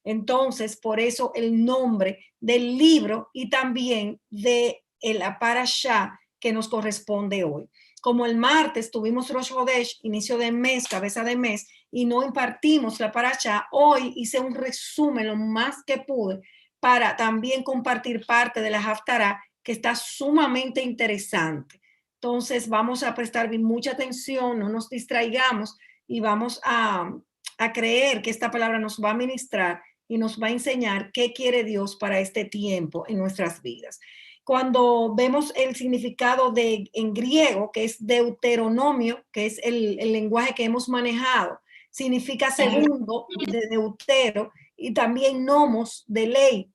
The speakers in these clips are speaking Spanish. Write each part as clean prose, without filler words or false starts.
Entonces, por eso el nombre del libro y también de la parashá que nos corresponde hoy. Como el martes tuvimos Rosh Hodesh, inicio de mes, cabeza de mes, y no impartimos la parashá, hoy hice un resumen lo más que pude para también compartir parte de la Haftará, que está sumamente interesante. Entonces vamos a prestar mucha atención, no nos distraigamos y vamos a creer que esta palabra nos va a ministrar y nos va a enseñar qué quiere Dios para este tiempo en nuestras vidas. Cuando vemos el significado en griego, que es deuteronomio, que es el lenguaje que hemos manejado, significa segundo de deutero y también nomos de ley.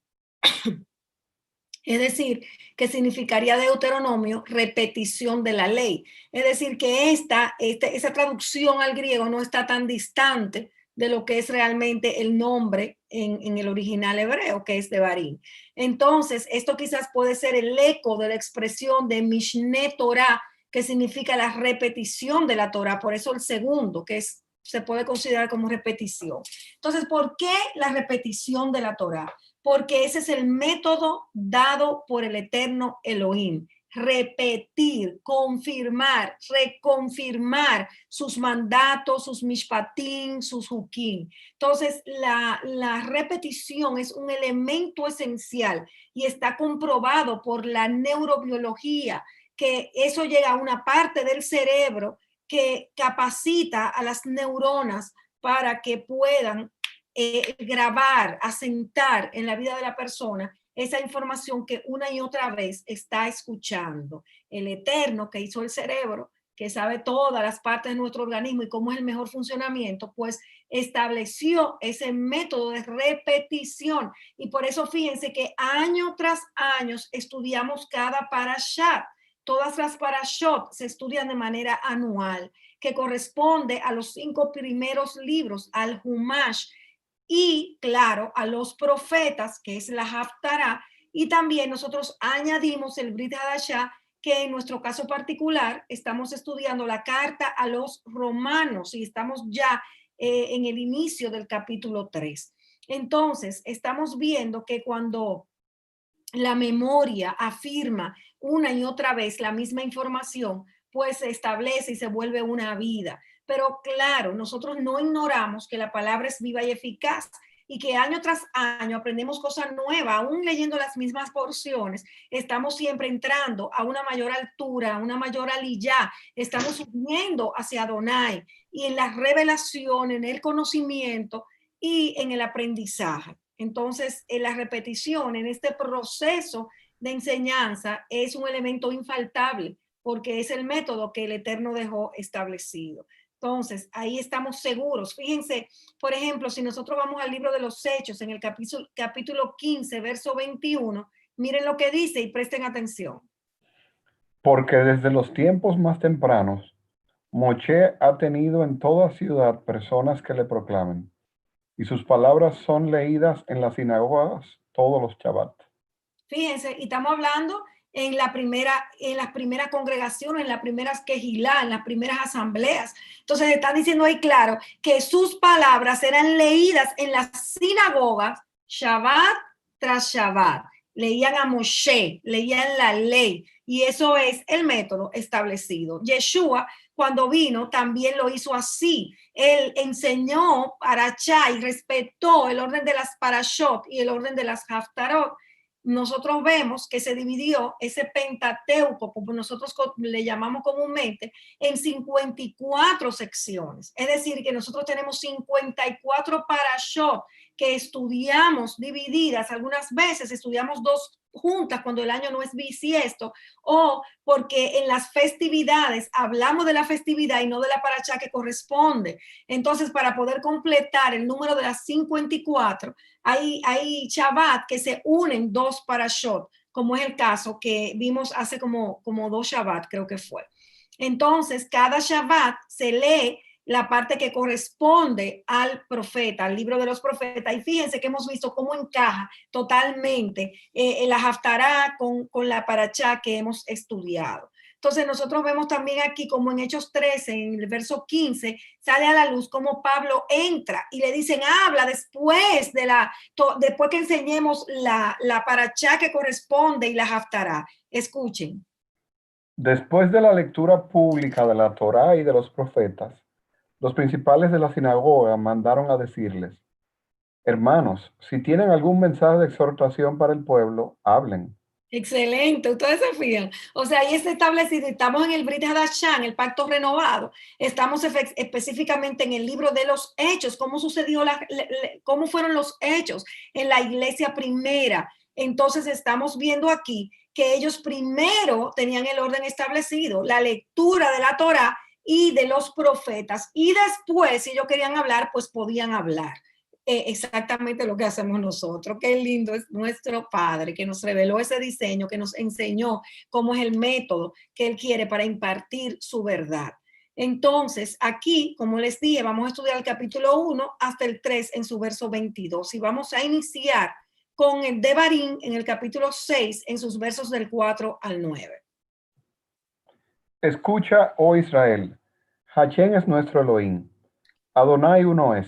Es decir, que significaría Deuteronomio repetición de la ley. Es decir, que esa traducción al griego no está tan distante de lo que es realmente el nombre en el original hebreo, que es Devarim. Entonces, esto quizás puede ser el eco de la expresión de Mishneh Torah, que significa la repetición de la Torah. Por eso el segundo, que se puede considerar como repetición. Entonces, ¿por qué la repetición de la Torah? Porque ese es el método dado por el eterno Elohim. Repetir, confirmar, reconfirmar sus mandatos, sus mishpatim, sus hukim. Entonces, la repetición es un elemento esencial y está comprobado por la neurobiología, que eso llega a una parte del cerebro que capacita a las neuronas para que puedan grabar, asentar en la vida de la persona esa información que una y otra vez está escuchando. El Eterno que hizo el cerebro, que sabe todas las partes de nuestro organismo y cómo es el mejor funcionamiento, pues estableció ese método de repetición. Y por eso fíjense que año tras año estudiamos cada parashá. Todas las parashot se estudian de manera anual, que corresponde a los 5 primeros libros, al Humash, y claro, a los profetas, que es la Haftará, y también nosotros añadimos el Brit Hadashah, que en nuestro caso particular estamos estudiando la carta a los romanos y estamos ya en el inicio del capítulo 3. Entonces, estamos viendo que cuando la memoria afirma una y otra vez la misma información, pues se establece y se vuelve una vida. Pero claro, nosotros no ignoramos que la palabra es viva y eficaz y que año tras año aprendemos cosas nuevas, aún leyendo las mismas porciones, estamos siempre entrando a una mayor altura, a una mayor aliyá, estamos subiendo hacia Adonai y en la revelación, en el conocimiento y en el aprendizaje. Entonces, la repetición en este proceso de enseñanza es un elemento infaltable porque es el método que el Eterno dejó establecido. Entonces, ahí estamos seguros. Fíjense, por ejemplo, si nosotros vamos al libro de los Hechos, en el capítulo 15, verso 21, miren lo que dice y presten atención. Porque desde los tiempos más tempranos, Moshe ha tenido en toda ciudad personas que le proclamen, y sus palabras son leídas en las sinagogas todos los Shabbat. Fíjense, y estamos hablando en las primeras congregaciones, en las primeras quejilá, en las primeras asambleas. Entonces están diciendo ahí claro que sus palabras eran leídas en las sinagogas Shabbat tras Shabbat. Leían a Moshe, leían la ley, y eso es el método establecido. Yeshua, cuando vino, también lo hizo así. Él enseñó parashá y respetó el orden de las parashot y el orden de las haftarot. Nosotros vemos que se dividió ese Pentateuco, como nosotros le llamamos comúnmente, en 54 secciones. Es decir, que nosotros tenemos 54 parashot que estudiamos divididas. Algunas veces estudiamos 2 juntas cuando el año no es bisiesto, o porque en las festividades hablamos de la festividad y no de la parashá que corresponde. Entonces, para poder completar el número de las 54, hay Shabbat que se unen 2 parashot, como es el caso que vimos hace como 2 Shabbat, creo que fue. Entonces, cada Shabbat se lee la parte que corresponde al profeta, al libro de los profetas. Y fíjense que hemos visto cómo encaja totalmente la Haftará con la parashá que hemos estudiado. Entonces nosotros vemos también aquí como en Hechos 13, en el verso 15, sale a la luz como Pablo entra y le dicen, habla después después que enseñemos la parachá que corresponde y la haftará. Escuchen. Después de la lectura pública de la Torá y de los profetas, los principales de la sinagoga mandaron a decirles: hermanos, si tienen algún mensaje de exhortación para el pueblo, hablen. Excelente, ustedes se fijan. O sea, ahí está establecido, estamos en el Brit Hadashah, el pacto renovado. Estamos específicamente en el libro de los hechos, cómo sucedió, cómo fueron los hechos en la iglesia primera. Entonces estamos viendo aquí que ellos primero tenían el orden establecido, la lectura de la Torá y de los profetas. Y después, si ellos querían hablar, pues podían hablar. Exactamente lo que hacemos nosotros. Qué lindo es nuestro Padre que nos reveló ese diseño, que nos enseñó cómo es el método que Él quiere para impartir su verdad. Entonces, aquí, como les dije, vamos a estudiar el capítulo 1 hasta el 3 en su verso 22 y vamos a iniciar con el Devarim en el capítulo 6 en sus versos del 4 al 9. Escucha, oh Israel, Hachén es nuestro Elohim, Adonai uno es.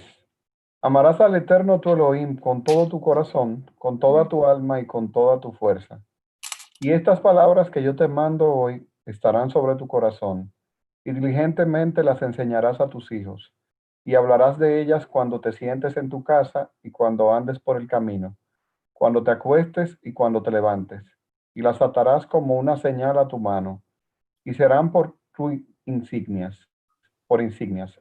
Amarás al Eterno tu Elohim con todo tu corazón, con toda tu alma y con toda tu fuerza. Y estas palabras que yo te mando hoy estarán sobre tu corazón, y diligentemente las enseñarás a tus hijos, y hablarás de ellas cuando te sientes en tu casa y cuando andes por el camino, cuando te acuestes y cuando te levantes, y las atarás como una señal a tu mano, y serán por insignias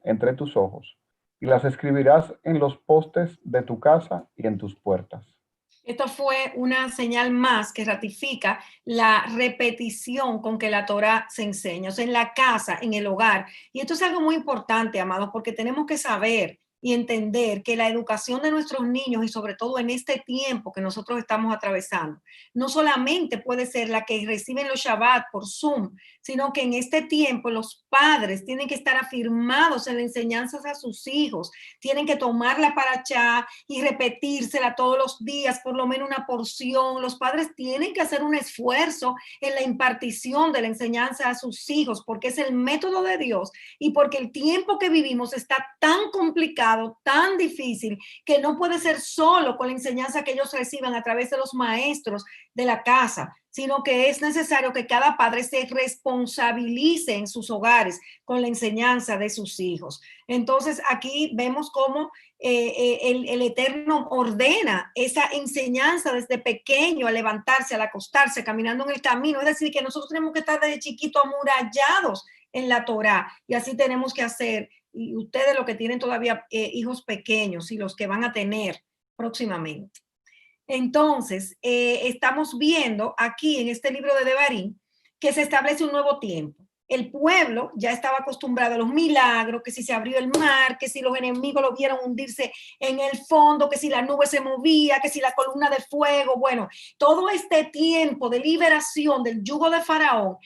entre tus ojos, y las escribirás en los postes de tu casa y en tus puertas. Esto fue una señal más que ratifica la repetición con que la Torah se enseña, o sea, en la casa, en el hogar. Y esto es algo muy importante, amados, porque tenemos que saber y entender que la educación de nuestros niños y sobre todo en este tiempo que nosotros estamos atravesando, no solamente puede ser la que reciben los Shabbat por Zoom, sino que en este tiempo los padres tienen que estar afirmados en la enseñanza a sus hijos, tienen que tomar la parachá y repetírsela todos los días, por lo menos una porción. Los padres tienen que hacer un esfuerzo en la impartición de la enseñanza a sus hijos, porque es el método de Dios y porque el tiempo que vivimos está tan complicado, tan difícil, que no puede ser solo con la enseñanza que ellos reciban a través de los maestros de la casa, sino que es necesario que cada padre se responsabilice en sus hogares con la enseñanza de sus hijos. Entonces, aquí vemos cómo el Eterno ordena esa enseñanza desde pequeño, a levantarse, al acostarse, caminando en el camino. Es decir, que nosotros tenemos que estar desde chiquito amurallados en la Torá, y así tenemos que hacer. Y ustedes, los que tienen todavía hijos pequeños y los que van a tener próximamente. Entonces, estamos viendo aquí en este libro de Devarim que se establece un nuevo tiempo. El pueblo ya estaba acostumbrado a los milagros, que si se abrió el mar, que si los enemigos lo vieron hundirse en el fondo, que si la nube se movía, que si la columna de fuego. Bueno, todo este tiempo de liberación del yugo de Faraón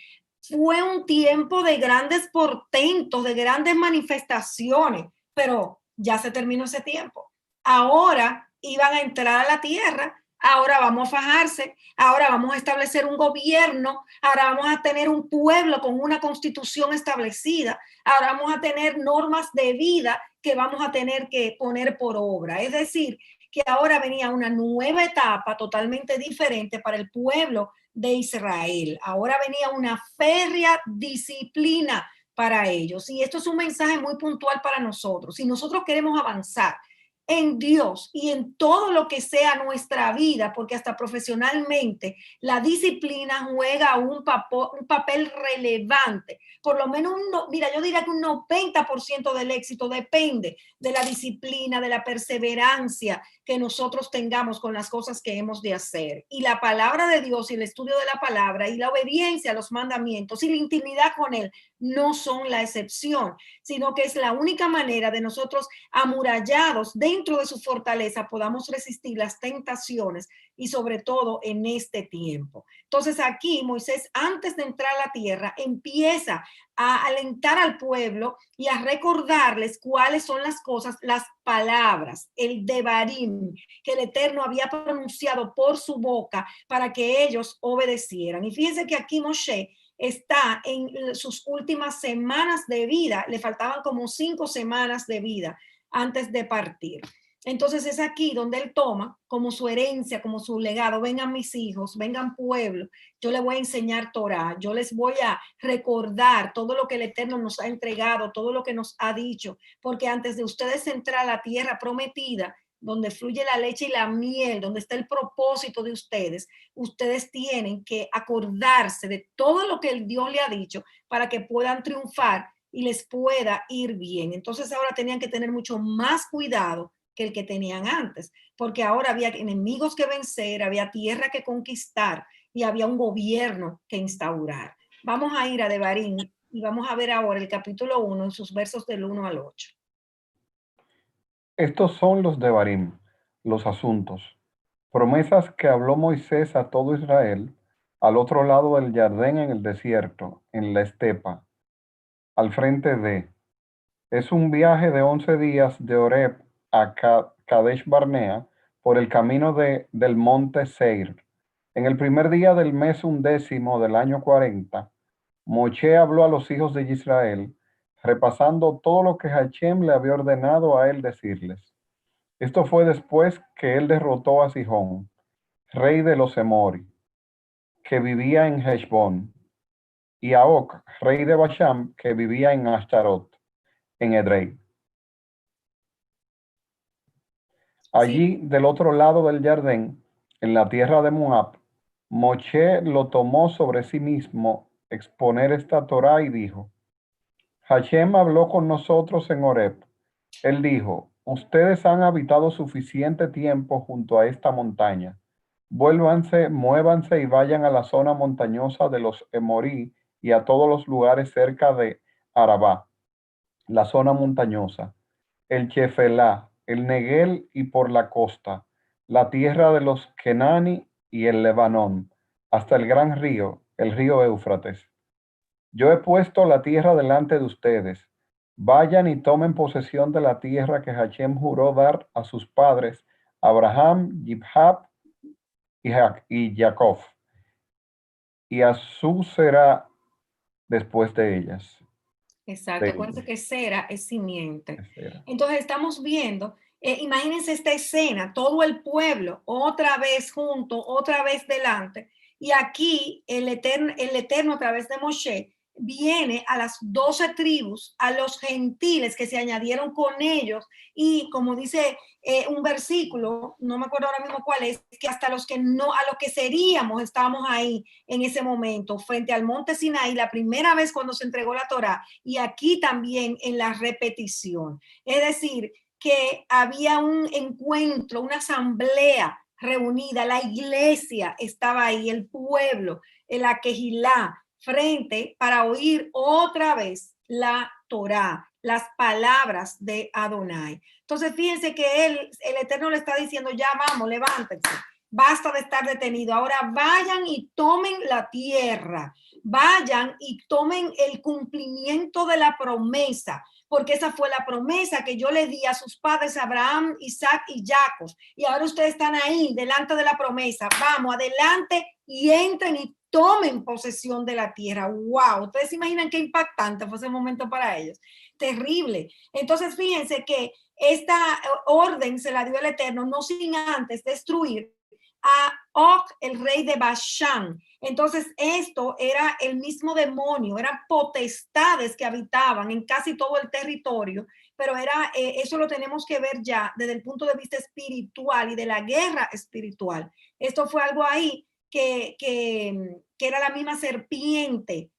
fue un tiempo de grandes portentos, de grandes manifestaciones, pero ya se terminó ese tiempo. Ahora iban a entrar a la tierra, ahora vamos a fajarse, ahora vamos a establecer un gobierno, ahora vamos a tener un pueblo con una constitución establecida, ahora vamos a tener normas de vida que vamos a tener que poner por obra. Es decir, que ahora venía una nueva etapa totalmente diferente para el pueblo de Israel. Ahora venía una férrea disciplina para ellos. Y esto es un mensaje muy puntual para nosotros. Si nosotros queremos avanzar en Dios y en todo lo que sea nuestra vida, porque hasta profesionalmente la disciplina juega un papel relevante. Por lo menos, mira, yo diría que un 90% del éxito depende de la disciplina, de la perseverancia que nosotros tengamos con las cosas que hemos de hacer. Y la palabra de Dios y el estudio de la palabra y la obediencia a los mandamientos y la intimidad con Él no son la excepción, sino que es la única manera de nosotros amurallados dentro de su fortaleza podamos resistir las tentaciones y sobre todo en este tiempo. Entonces aquí Moisés, antes de entrar a la tierra, empieza a alentar al pueblo y a recordarles cuáles son las cosas, las palabras, el devarim que el Eterno había pronunciado por su boca para que ellos obedecieran. Y fíjense que aquí Moshe está en sus últimas semanas de vida, le faltaban como 5 semanas de vida antes de partir. Entonces es aquí donde él toma como su herencia, como su legado: vengan mis hijos, vengan pueblo, yo les voy a enseñar Torah, yo les voy a recordar todo lo que el Eterno nos ha entregado, todo lo que nos ha dicho, porque antes de ustedes entrar a la tierra prometida, donde fluye la leche y la miel, donde está el propósito de ustedes, ustedes tienen que acordarse de todo lo que el Dios le ha dicho para que puedan triunfar y les pueda ir bien. Entonces ahora tenían que tener mucho más cuidado que el que tenían antes, porque ahora había enemigos que vencer, había tierra que conquistar y había un gobierno que instaurar. Vamos a ir a Devarim y vamos a ver ahora el capítulo 1 en sus versos del 1 al 8. Estos son los Devarim, los asuntos, promesas que habló Moisés a todo Israel al otro lado del Jardín en el desierto, en la estepa, al frente de. Es un viaje de 11 días de Horeb a Kadesh Barnea por el camino del monte Seir. En el primer día del mes 11 del año 40, Moshe habló a los hijos de Israel, repasando todo lo que Hashem le había ordenado a él decirles. Esto fue después que él derrotó a Sihón, rey de los Emori, que vivía en Heshbón, y a Og, rey de Basham, que vivía en Ashtarot, en Edrei. Sí. Allí, del otro lado del Jardín, en la tierra de Moab, Moshe lo tomó sobre sí mismo exponer esta Torá y dijo: Hashem habló con nosotros en Horeb. Él dijo: ustedes han habitado suficiente tiempo junto a esta montaña. Vuélvanse, muévanse y vayan a la zona montañosa de los Emorí y a todos los lugares cerca de Arabá, la zona montañosa, el Chefelá, el Neguel y por la costa, la tierra de los Kenani y el Lebanón, hasta el gran río, el río Éufrates. Yo he puesto la tierra delante de ustedes. Vayan y tomen posesión de la tierra que Hashem juró dar a sus padres, Abraham, Yitzhak y Jacob, y Azú será después de ellas. Exacto, De acuérdense ellos. que cera es simiente. Ese era. Entonces estamos viendo, imagínense esta escena, todo el pueblo otra vez junto, otra vez delante, y aquí el Eterno a través de Moshe viene a las 12 tribus, a los gentiles que se añadieron con ellos, y como dice un versículo, no me acuerdo ahora mismo cuál es, que hasta los que no, a los que seríamos, estábamos ahí en ese momento, frente al monte Sinaí, la primera vez cuando se entregó la Torá, y aquí también en la repetición. Es decir, que había un encuentro, una asamblea reunida, la iglesia estaba ahí, el pueblo, el Aquejilá, frente para oír otra vez la Torá, las palabras de Adonai. Entonces, fíjense que el Eterno le está diciendo: ya vamos, levántense, basta de estar detenido, ahora vayan y tomen la tierra, vayan y tomen el cumplimiento de la promesa, porque esa fue la promesa que yo le di a sus padres Abraham, Isaac y Jacob, y ahora ustedes están ahí delante de la promesa. Vamos, adelante y entren y tomen posesión de la tierra. ¡Wow! ¿Ustedes se imaginan qué impactante fue ese momento para ellos? Terrible. Entonces, fíjense que esta orden se la dio el Eterno, no sin antes destruir a Og, el rey de Bashán. Entonces, esto era el mismo demonio, eran potestades que habitaban en casi todo el territorio, pero era, eso lo tenemos que ver ya desde el punto de vista espiritual y de la guerra espiritual. Esto fue algo ahí que era la misma serpiente,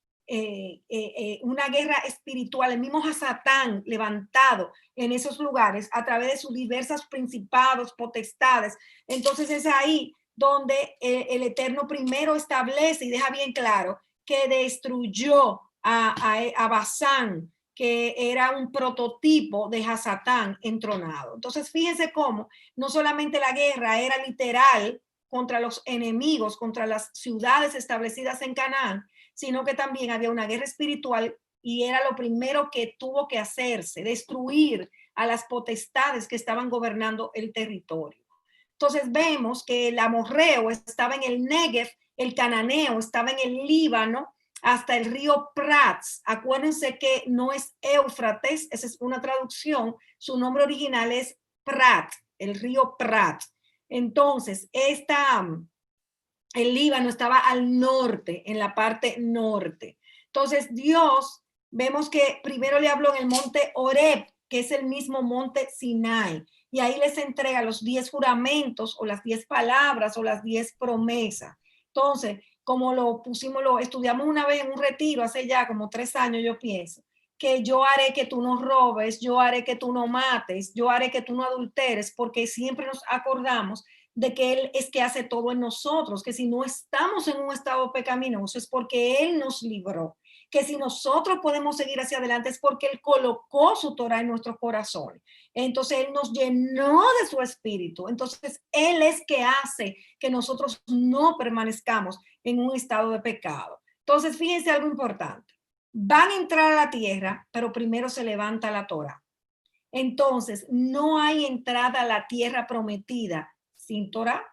una guerra espiritual, el mismo Hasatán levantado en esos lugares a través de sus diversas principados, potestades. Entonces es ahí donde el Eterno primero establece y deja bien claro que destruyó a Basán, que era un prototipo de Hasatán entronado. Entonces fíjense cómo no solamente la guerra era literal contra los enemigos, contra las ciudades establecidas en Canaán, sino que también había una guerra espiritual y era lo primero que tuvo que hacerse, destruir a las potestades que estaban gobernando el territorio. Entonces vemos que el amorreo estaba en el Negev, el cananeo estaba en el Líbano, hasta el río Prats. Acuérdense que no es Éufrates, esa es una traducción, su nombre original es Prat, el río Prat. Entonces, el Líbano estaba al norte, en la parte norte. Entonces, Dios, vemos que primero le habló en el monte Horeb, que es el mismo monte Sinai, y ahí les entrega los 10 juramentos o las 10 palabras o las 10 promesas. Entonces, como lo pusimos, lo estudiamos una vez en un retiro hace ya como 3 años, yo pienso, que yo haré que tú no robes, yo haré que tú no mates, yo haré que tú no adulteres, porque siempre nos acordamos de que Él es que hace todo en nosotros, que si no estamos en un estado pecaminoso es porque Él nos libró, que si nosotros podemos seguir hacia adelante es porque Él colocó su Torah en nuestros corazones. Entonces Él nos llenó de su espíritu. Entonces Él es que hace que nosotros no permanezcamos en un estado de pecado. Entonces fíjense algo importante. Van a entrar a la tierra, pero primero se levanta la Torah. Entonces, no hay entrada a la tierra prometida sin Torah.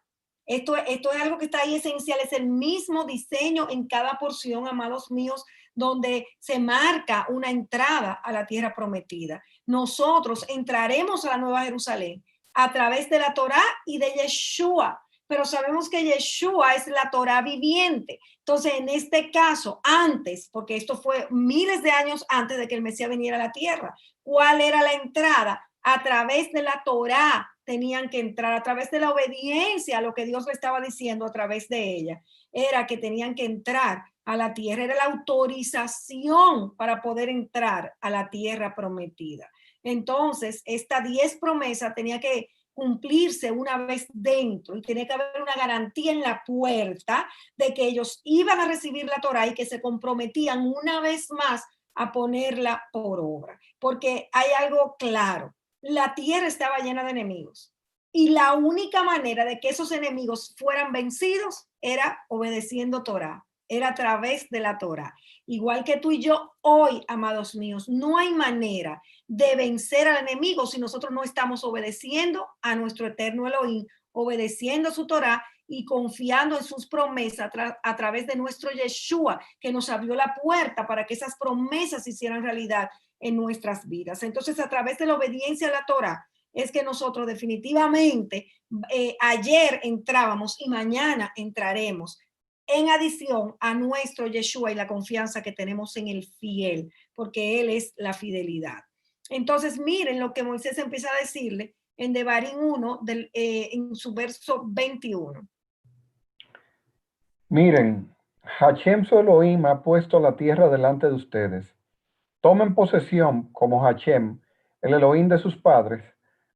Esto es algo que está ahí esencial, es el mismo diseño en cada porción, amados míos, donde se marca una entrada a la tierra prometida. Nosotros entraremos a la Nueva Jerusalén a través de la Torah y de Yeshua, pero sabemos que Yeshua es la Torah viviente. Entonces, en este caso, antes, porque esto fue miles de años antes de que el Mesías viniera a la tierra, ¿cuál era la entrada? A través de la Torá tenían que entrar, a través de la obediencia a lo que Dios le estaba diciendo a través de ella. Era que tenían que entrar a la tierra, era la autorización para poder entrar a la tierra prometida. Entonces, esta 10 promesas tenía que cumplirse una vez dentro y tenía que haber una garantía en la puerta de que ellos iban a recibir la Torá y que se comprometían una vez más a ponerla por obra. Porque hay algo claro, la tierra estaba llena de enemigos y la única manera de que esos enemigos fueran vencidos era obedeciendo Torá, era a través de la Torá. Igual que tú y yo hoy, amados míos, no hay manera de vencer al enemigo si nosotros no estamos obedeciendo a nuestro eterno Elohim, obedeciendo su Torá y confiando en sus promesas a través de nuestro Yeshua, que nos abrió la puerta para que esas promesas se hicieran realidad en nuestras vidas. Entonces, a través de la obediencia a la Torah, es que nosotros definitivamente ayer entrábamos y mañana entraremos, en adición a nuestro Yeshua y la confianza que tenemos en el fiel, porque Él es la fidelidad. Entonces, miren lo que Moisés empieza a decirle en Devarim 1, en su verso 21. Miren, Hashem su Elohim ha puesto la tierra delante de ustedes. Tomen posesión como Hashem, el Elohim de sus padres,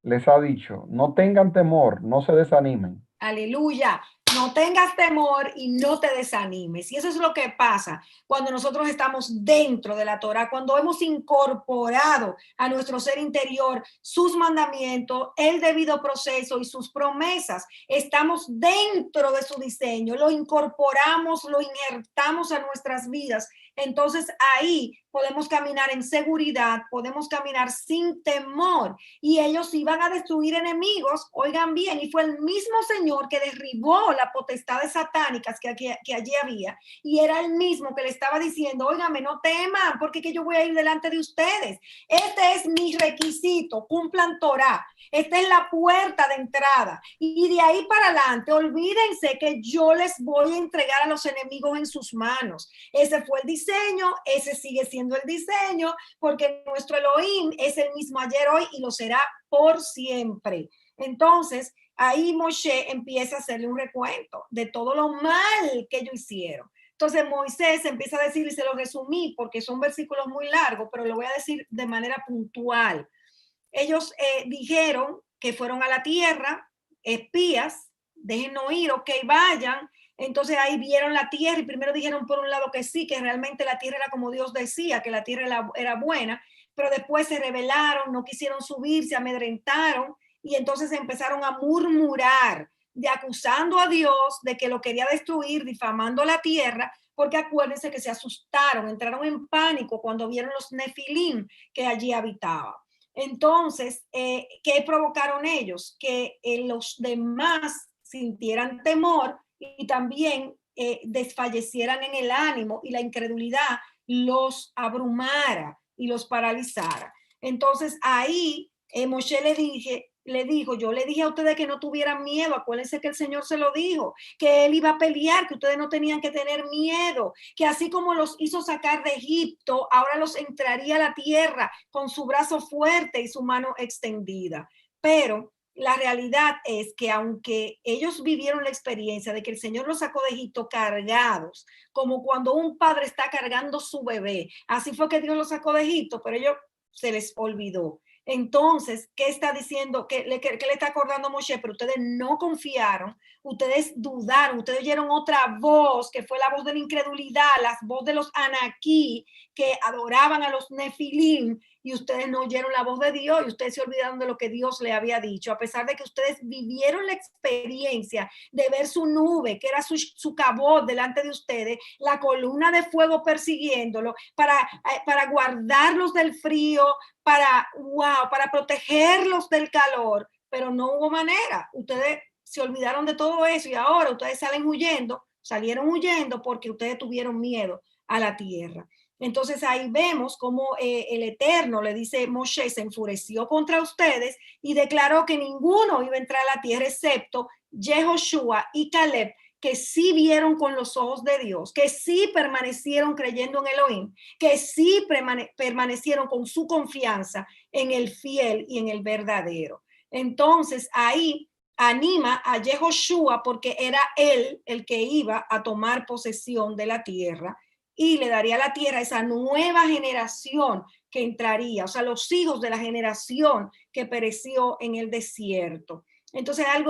les ha dicho. No tengan temor, no se desanimen. Aleluya. No tengas temor y no te desanimes. Y eso es lo que pasa cuando nosotros estamos dentro de la Torah, cuando hemos incorporado a nuestro ser interior sus mandamientos, el debido proceso y sus promesas. Estamos dentro de su diseño, lo incorporamos, lo injertamos a nuestras vidas. Entonces ahí podemos caminar en seguridad, podemos caminar sin temor y ellos iban a destruir enemigos, oigan bien, y fue el mismo Señor que derribó las potestades satánicas que allí había y era el mismo que le estaba diciendo, óigame, no teman porque que yo voy a ir delante de ustedes. Este es mi requisito, cumplan Torah. Esta es la puerta de entrada y de ahí para adelante olvídense que yo les voy a entregar a los enemigos en sus manos. Ese fue el diseño, ese sigue siendo el diseño, porque nuestro Elohim es el mismo ayer, hoy y lo será por siempre. Entonces, ahí Moshe empieza a hacerle un recuento de todo lo mal que ellos hicieron. Entonces Moisés empieza a decir, y se lo resumí porque son versículos muy largos, pero lo voy a decir de manera puntual. Ellos dijeron que fueron a la tierra, espías, déjenos ir, ok, vayan. Entonces ahí vieron la tierra y primero dijeron por un lado que sí, que realmente la tierra era como Dios decía, que la tierra era buena, pero después se rebelaron, no quisieron subir, se amedrentaron y entonces empezaron a murmurar, de acusando a Dios de que lo quería destruir, difamando la tierra, porque acuérdense que se asustaron, entraron en pánico cuando vieron los nefilim que allí habitaban. Entonces, ¿qué provocaron ellos? Que los demás sintieran temor y también desfallecieran en el ánimo y la incredulidad los abrumara y los paralizara. Entonces ahí Moshe le dijo, yo le dije a ustedes que no tuvieran miedo, acuérdense que el Señor se lo dijo, que Él iba a pelear, que ustedes no tenían que tener miedo, que así como los hizo sacar de Egipto, ahora los entraría a la tierra con su brazo fuerte y su mano extendida. Pero la realidad es que aunque ellos vivieron la experiencia de que el Señor los sacó de Egipto cargados, como cuando un padre está cargando su bebé, así fue que Dios los sacó de Egipto, pero ellos se les olvidó. Entonces, ¿qué está diciendo? ¿Qué le está acordando Moshe? Pero ustedes no confiaron, ustedes dudaron, ustedes oyeron otra voz, que fue la voz de la incredulidad, la voz de los anaquí, que adoraban a los nefilim, y ustedes no oyeron la voz de Dios y ustedes se olvidaron de lo que Dios le había dicho, a pesar de que ustedes vivieron la experiencia de ver su nube, que era su cabot delante de ustedes, la columna de fuego persiguiéndolo, para guardarlos del frío, para protegerlos del calor, pero no hubo manera. Ustedes se olvidaron de todo eso y ahora ustedes salieron huyendo porque ustedes tuvieron miedo a la tierra. Entonces ahí vemos cómo el Eterno le dice, Moshe se enfureció contra ustedes y declaró que ninguno iba a entrar a la tierra excepto Yehoshua y Caleb, que sí vieron con los ojos de Dios, que sí permanecieron creyendo en Elohim, que sí permanecieron con su confianza en el fiel y en el verdadero. Entonces ahí anima a Yehoshua porque era él el que iba a tomar posesión de la tierra y le daría la tierra a esa nueva generación que entraría, o sea, los hijos de la generación que pereció en el desierto. Entonces hay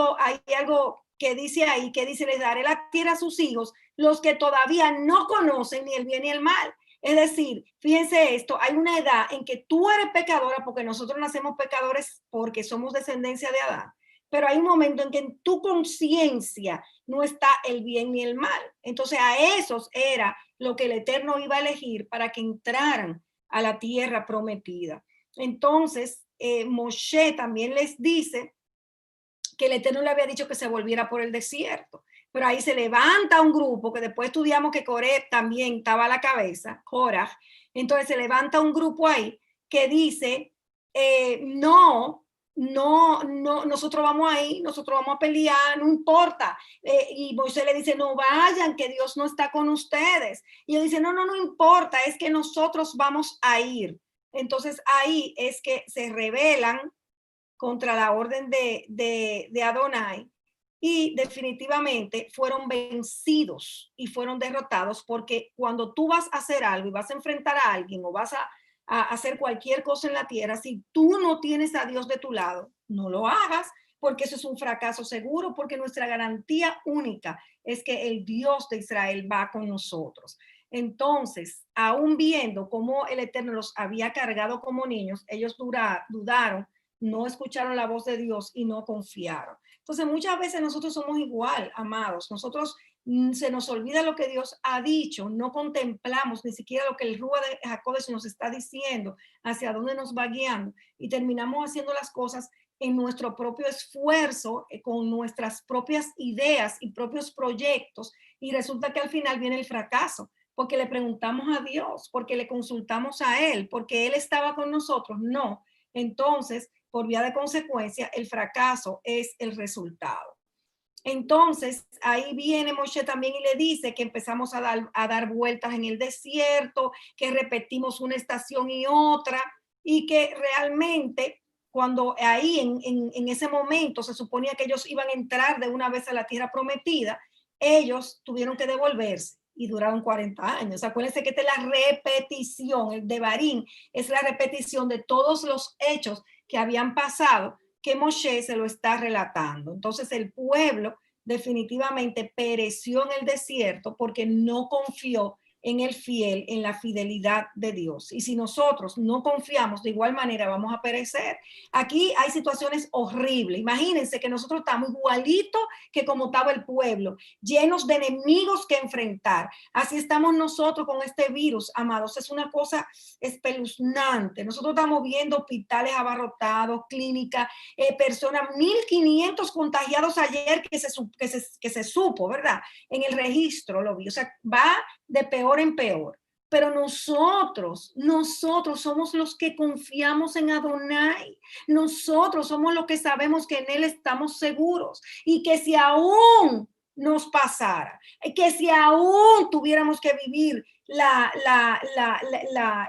algo que dice ahí, que dice, les daré la tierra a sus hijos, los que todavía no conocen ni el bien ni el mal. Es decir, fíjense esto, hay una edad en que tú eres pecadora, porque nosotros nacemos pecadores porque somos descendencia de Adán, pero hay un momento en que en tu conciencia no está el bien ni el mal. Entonces a esos era lo que el Eterno iba a elegir para que entraran a la tierra prometida. Entonces Moshe también les dice que el Eterno le había dicho que se volviera por el desierto. Pero ahí se levanta un grupo, que después estudiamos que Coré también estaba a la cabeza, Korah. Entonces se levanta un grupo ahí que dice, no, nosotros vamos ahí, nosotros vamos a pelear, no importa. Y Moisés le dice, no vayan, que Dios no está con ustedes. Y él dice, no importa, es que nosotros vamos a ir. Entonces ahí es que se rebelan contra la orden de Adonai y definitivamente fueron vencidos y fueron derrotados, porque cuando tú vas a hacer algo y vas a enfrentar a alguien o vas a hacer cualquier cosa en la tierra, si tú no tienes a Dios de tu lado, no lo hagas, porque eso es un fracaso seguro, porque nuestra garantía única es que el Dios de Israel va con nosotros. Entonces, aún viendo cómo el Eterno los había cargado como niños, ellos dudaron, no escucharon la voz de Dios y no confiaron. Entonces, muchas veces nosotros somos igual, amados. Nosotros se nos olvida lo que Dios ha dicho, no contemplamos ni siquiera lo que el Rúa de Jacob nos está diciendo, hacia dónde nos va guiando, y terminamos haciendo las cosas en nuestro propio esfuerzo, con nuestras propias ideas y propios proyectos, y resulta que al final viene el fracaso, porque le preguntamos a Dios, porque le consultamos a Él, porque Él estaba con nosotros. No. Entonces, por vía de consecuencia, el fracaso es el resultado. Entonces, ahí viene Moshe también y le dice que empezamos a dar vueltas en el desierto, que repetimos una estación y otra, y que realmente cuando ahí en ese momento se suponía que ellos iban a entrar de una vez a la tierra prometida, ellos tuvieron que devolverse y duraron 40 años. Acuérdense que esta es la repetición, el Devarim es la repetición de todos los hechos que habían pasado, que Moshe se lo está relatando. Entonces el pueblo definitivamente pereció en el desierto porque no confió en el fiel, en la fidelidad de Dios. Y si nosotros no confiamos, de igual manera vamos a perecer. Aquí hay situaciones horribles. Imagínense que nosotros estamos igualitos que como estaba el pueblo, llenos de enemigos que enfrentar. Así estamos nosotros con este virus, amados. Es una cosa espeluznante. Nosotros estamos viendo hospitales abarrotados, clínicas, personas, 1.500 contagiados ayer que se supo, ¿verdad? En el registro lo vi. O sea, va de peor en peor. Pero nosotros somos los que confiamos en Adonai. Nosotros somos los que sabemos que en Él estamos seguros y que si aún nos pasara, que si aún tuviéramos que vivir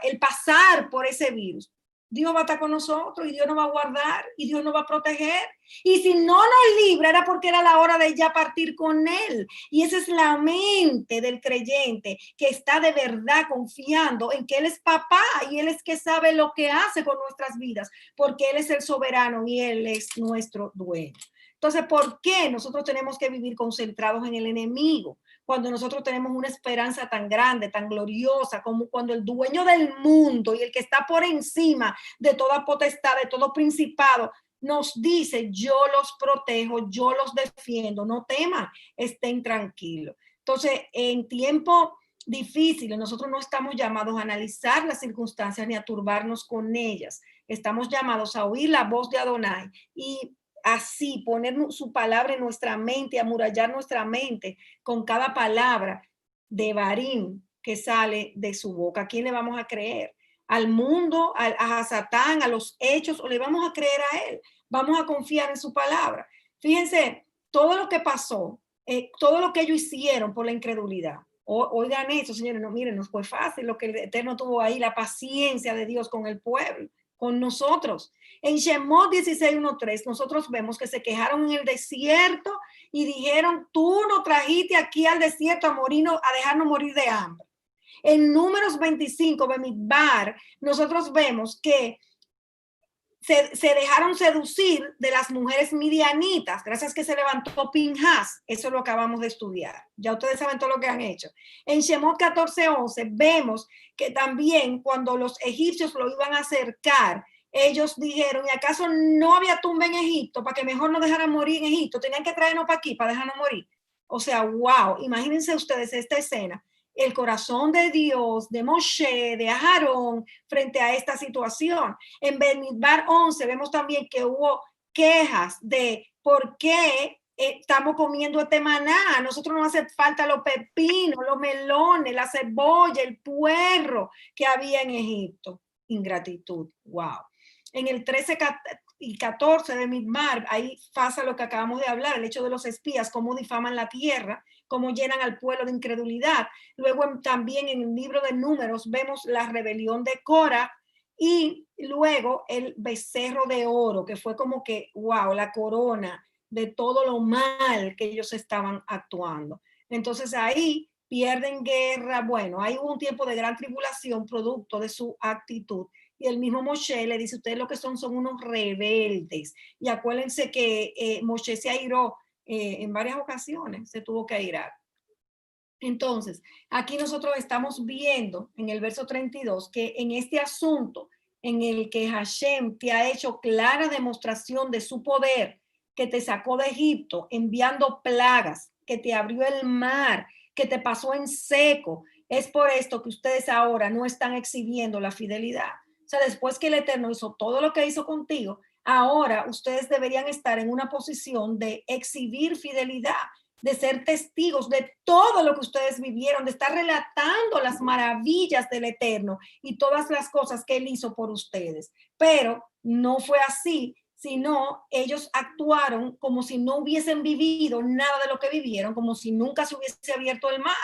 el pasar por ese virus, Dios va a estar con nosotros y Dios nos va a guardar y Dios nos va a proteger. Y si no nos libra era porque era la hora de ya partir con Él. Y esa es la mente del creyente que está de verdad confiando en que Él es papá y Él es que sabe lo que hace con nuestras vidas, porque Él es el soberano y Él es nuestro dueño. Entonces, ¿por qué nosotros tenemos que vivir concentrados en el enemigo? Cuando nosotros tenemos una esperanza tan grande, tan gloriosa, como cuando el dueño del mundo y el que está por encima de toda potestad, de todo principado, nos dice, yo los protejo, yo los defiendo, no teman, estén tranquilos. Entonces, en tiempo difíciles, nosotros no estamos llamados a analizar las circunstancias ni a turbarnos con ellas. Estamos llamados a oír la voz de Adonai y así poner su palabra en nuestra mente, amurallar nuestra mente con cada palabra de Barín que sale de su boca. ¿A quién le vamos a creer? ¿Al mundo, a Satán, a los hechos, o le vamos a creer a él? Vamos a confiar en su palabra. Fíjense, todo lo que pasó, todo lo que ellos hicieron por la incredulidad. Oigan eso, señores, no, miren, no fue fácil lo que el Eterno tuvo ahí, la paciencia de Dios con el pueblo, con nosotros. En Shemot 16:1-3, nosotros vemos que se quejaron en el desierto y dijeron, tú nos trajiste aquí al desierto a dejarnos morir de hambre. En Números 25, Bemidbar, nosotros vemos que se dejaron seducir de las mujeres midianitas, gracias que se levantó Pinhas, eso lo acabamos de estudiar, ya ustedes saben todo lo que han hecho. En Shemot 14:11 vemos que también cuando los egipcios lo iban a acercar, ellos dijeron, ¿y acaso no había tumba en Egipto para que mejor nos dejaran morir en Egipto? Tenían que traernos para aquí para dejarnos morir. O sea, wow, imagínense ustedes esta escena, el corazón de Dios, de Moshe, de Aarón, frente a esta situación. En Bemidbar 11 vemos también que hubo quejas de por qué estamos comiendo este maná. A nosotros nos hace falta los pepinos, los melones, la cebolla, el puerro que había en Egipto. Ingratitud, wow. En el 13 y 14 de Bemidbar, ahí pasa lo que acabamos de hablar, el hecho de los espías, cómo difaman la tierra, cómo llenan al pueblo de incredulidad. Luego también en el libro de Números vemos la rebelión de Cora y luego el becerro de oro, que fue como que, wow, la corona de todo lo mal que ellos estaban actuando. Entonces ahí pierden guerra. Bueno, hay un tiempo de gran tribulación producto de su actitud. Y el mismo Moshe le dice, ustedes lo que son unos rebeldes. Y acuérdense que Moshe se airó en varias ocasiones, se tuvo que airar. Entonces, aquí nosotros estamos viendo en el verso 32 que en este asunto en el que Hashem te ha hecho clara demostración de su poder, que te sacó de Egipto enviando plagas, que te abrió el mar, que te pasó en seco, es por esto que ustedes ahora no están exhibiendo la fidelidad. O sea, después que el Eterno hizo todo lo que hizo contigo, ahora ustedes deberían estar en una posición de exhibir fidelidad, de ser testigos de todo lo que ustedes vivieron, de estar relatando las maravillas del Eterno y todas las cosas que Él hizo por ustedes. Pero no fue así, sino ellos actuaron como si no hubiesen vivido nada de lo que vivieron, como si nunca se hubiese abierto el mar,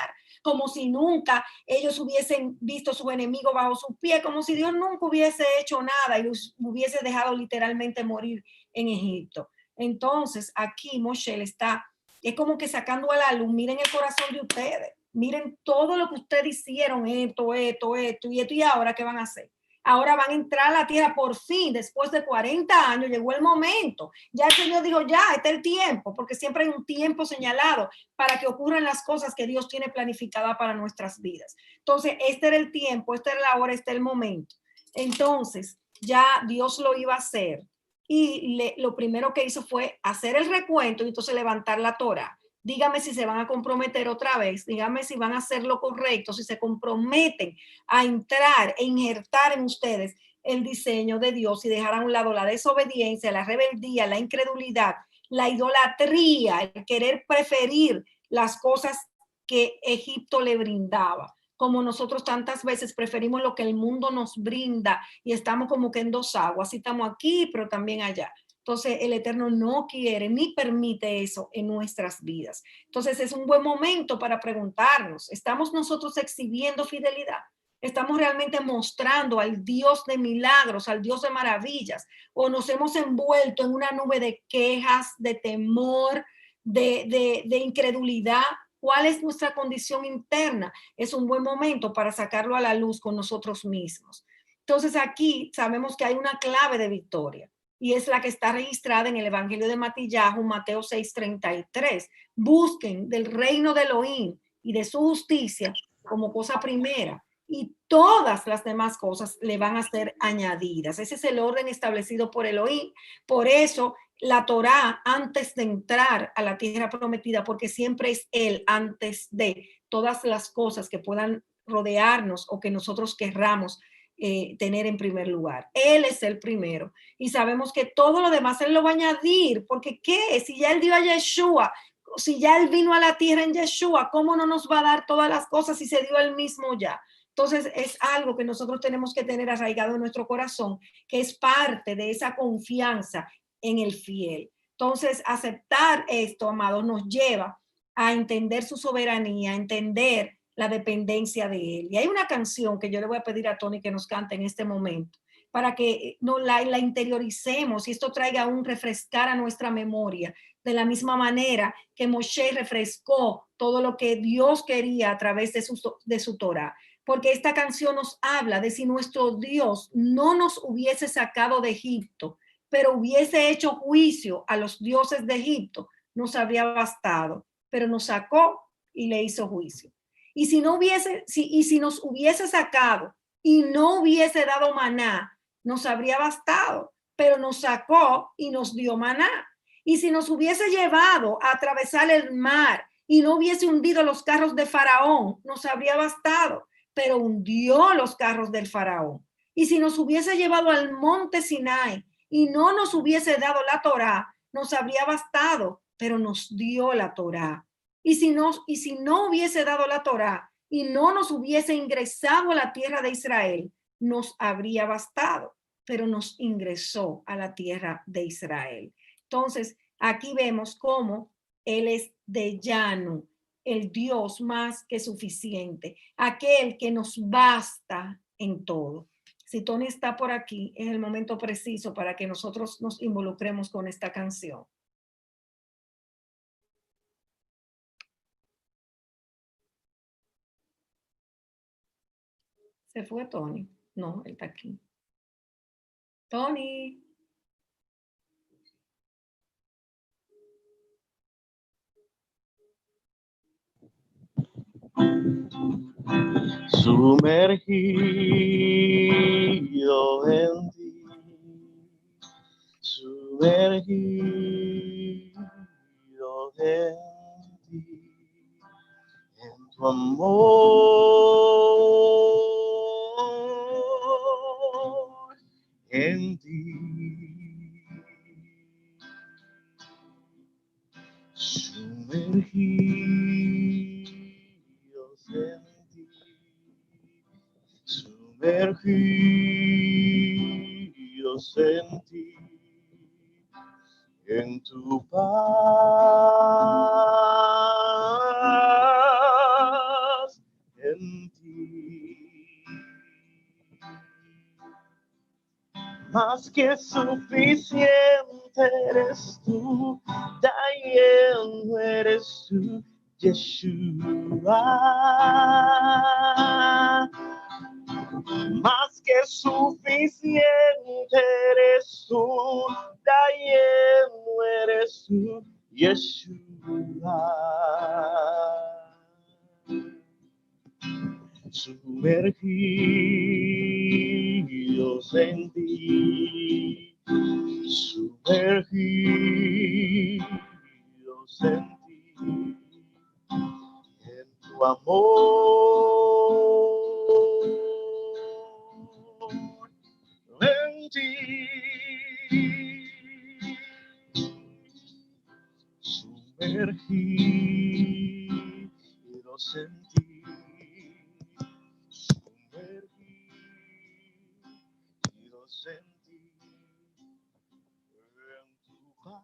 como si nunca ellos hubiesen visto a su enemigo bajo sus pies, como si Dios nunca hubiese hecho nada y los hubiese dejado literalmente morir en Egipto. Entonces, aquí Moshe está, es como que sacando a la luz, miren el corazón de ustedes, miren todo lo que ustedes hicieron, esto, y ahora, ¿qué van a hacer? Ahora van a entrar a la tierra por fin, después de 40 años, llegó el momento. Ya el Señor dijo, ya, este es el tiempo, porque siempre hay un tiempo señalado para que ocurran las cosas que Dios tiene planificada para nuestras vidas. Entonces, este era el tiempo, esta era la hora, este es el momento. Entonces, ya Dios lo iba a hacer. Y lo primero que hizo fue hacer el recuento y entonces levantar la Torá. Dígame si se van a comprometer otra vez, dígame si van a hacer lo correcto, si se comprometen a entrar e injertar en ustedes el diseño de Dios y dejar a un lado la desobediencia, la rebeldía, la incredulidad, la idolatría, el querer preferir las cosas que Egipto le brindaba. Como nosotros tantas veces preferimos lo que el mundo nos brinda y estamos como que en dos aguas, así estamos aquí, pero también allá. Entonces, el Eterno no quiere ni permite eso en nuestras vidas. Entonces, es un buen momento para preguntarnos, ¿estamos nosotros exhibiendo fidelidad? ¿Estamos realmente mostrando al Dios de milagros, al Dios de maravillas? ¿O nos hemos envuelto en una nube de quejas, de temor, de incredulidad? ¿Cuál es nuestra condición interna? Es un buen momento para sacarlo a la luz con nosotros mismos. Entonces, aquí sabemos que hay una clave de victoria y es la que está registrada en el Evangelio de Matillahu, Mateo 6:33. Busquen del reino de Elohim y de su justicia como cosa primera, y todas las demás cosas le van a ser añadidas. Ese es el orden establecido por Elohim. Por eso la Torá, antes de entrar a la tierra prometida, porque siempre es Él antes de todas las cosas que puedan rodearnos o que nosotros querramos tener en primer lugar. Él es el primero. Y sabemos que todo lo demás Él lo va a añadir, porque ¿qué? Si ya Él dio a Yeshua, si ya Él vino a la tierra en Yeshua, ¿cómo no nos va a dar todas las cosas si se dio Él mismo ya? Entonces es algo que nosotros tenemos que tener arraigado en nuestro corazón, que es parte de esa confianza en el fiel. Entonces, aceptar esto, amados, nos lleva a entender su soberanía, a entender la dependencia de Él. Y hay una canción que yo le voy a pedir a Tony que nos cante en este momento, para que no la interioricemos y esto traiga un refrescar a nuestra memoria, de la misma manera que Moshe refrescó todo lo que Dios quería a través de su Torah. Porque esta canción nos habla de si nuestro Dios no nos hubiese sacado de Egipto, pero hubiese hecho juicio a los dioses de Egipto, nos habría bastado, pero nos sacó y le hizo juicio. Y si no hubiese, y si nos hubiese sacado y no hubiese dado maná, nos habría bastado, pero nos sacó y nos dio maná. Y si nos hubiese llevado a atravesar el mar y no hubiese hundido los carros de Faraón, nos habría bastado, pero hundió los carros del Faraón. Y si nos hubiese llevado al monte Sinai y no nos hubiese dado la Torá, nos habría bastado, pero nos dio la Torá. Y si no hubiese dado la Torá y no nos hubiese ingresado a la tierra de Israel, nos habría bastado, pero nos ingresó a la tierra de Israel. Entonces, aquí vemos cómo Él es de llano, el Dios más que suficiente, aquel que nos basta en todo. Si Tony está por aquí, es el momento preciso para que nosotros nos involucremos con esta canción. ¿Se fue Tony? No, él está aquí. Tony. Sumergido en ti, sumergido en ti, en tu amor, en ti. Sumergidos en ti, sumergidos en ti, en tu paz, en ti. Más que suficiente eres tú, Dayen eres tú, Yeshua. más que suficiente eres tú, lleno eres tú, Yeshua. Sumergidos en ti, sumergidos en ti, en tu amor, en ti, sumergidos en ti. Sumergidos en ti, en tu paz,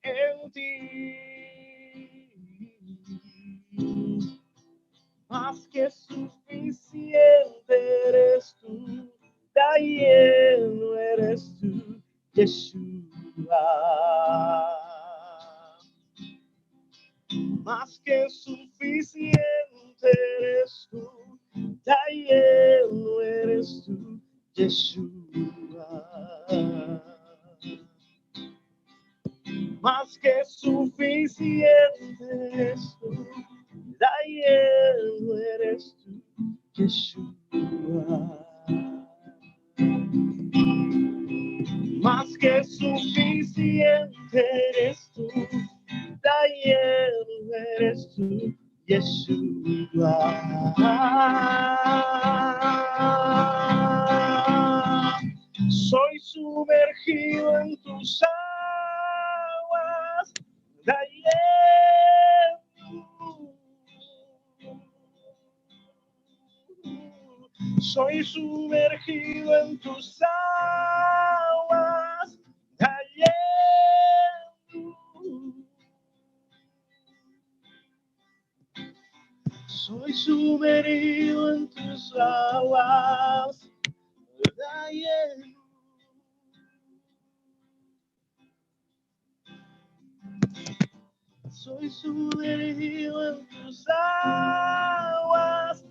en ti, más que suficiente eres tú, lleno eres tú, Yeshua. Más que suficiente eres tú, lleno eres tú, Yeshua. Más que suficiente eres tú, lleno eres tú, Yeshua. Más que suficiente eres tú, lleno eres tú, Yeshua. Soy sumergido en tus aguas, soy sumergido en tus aguas, soy sumergido en tus aguas, soy sumergido en tus aguas,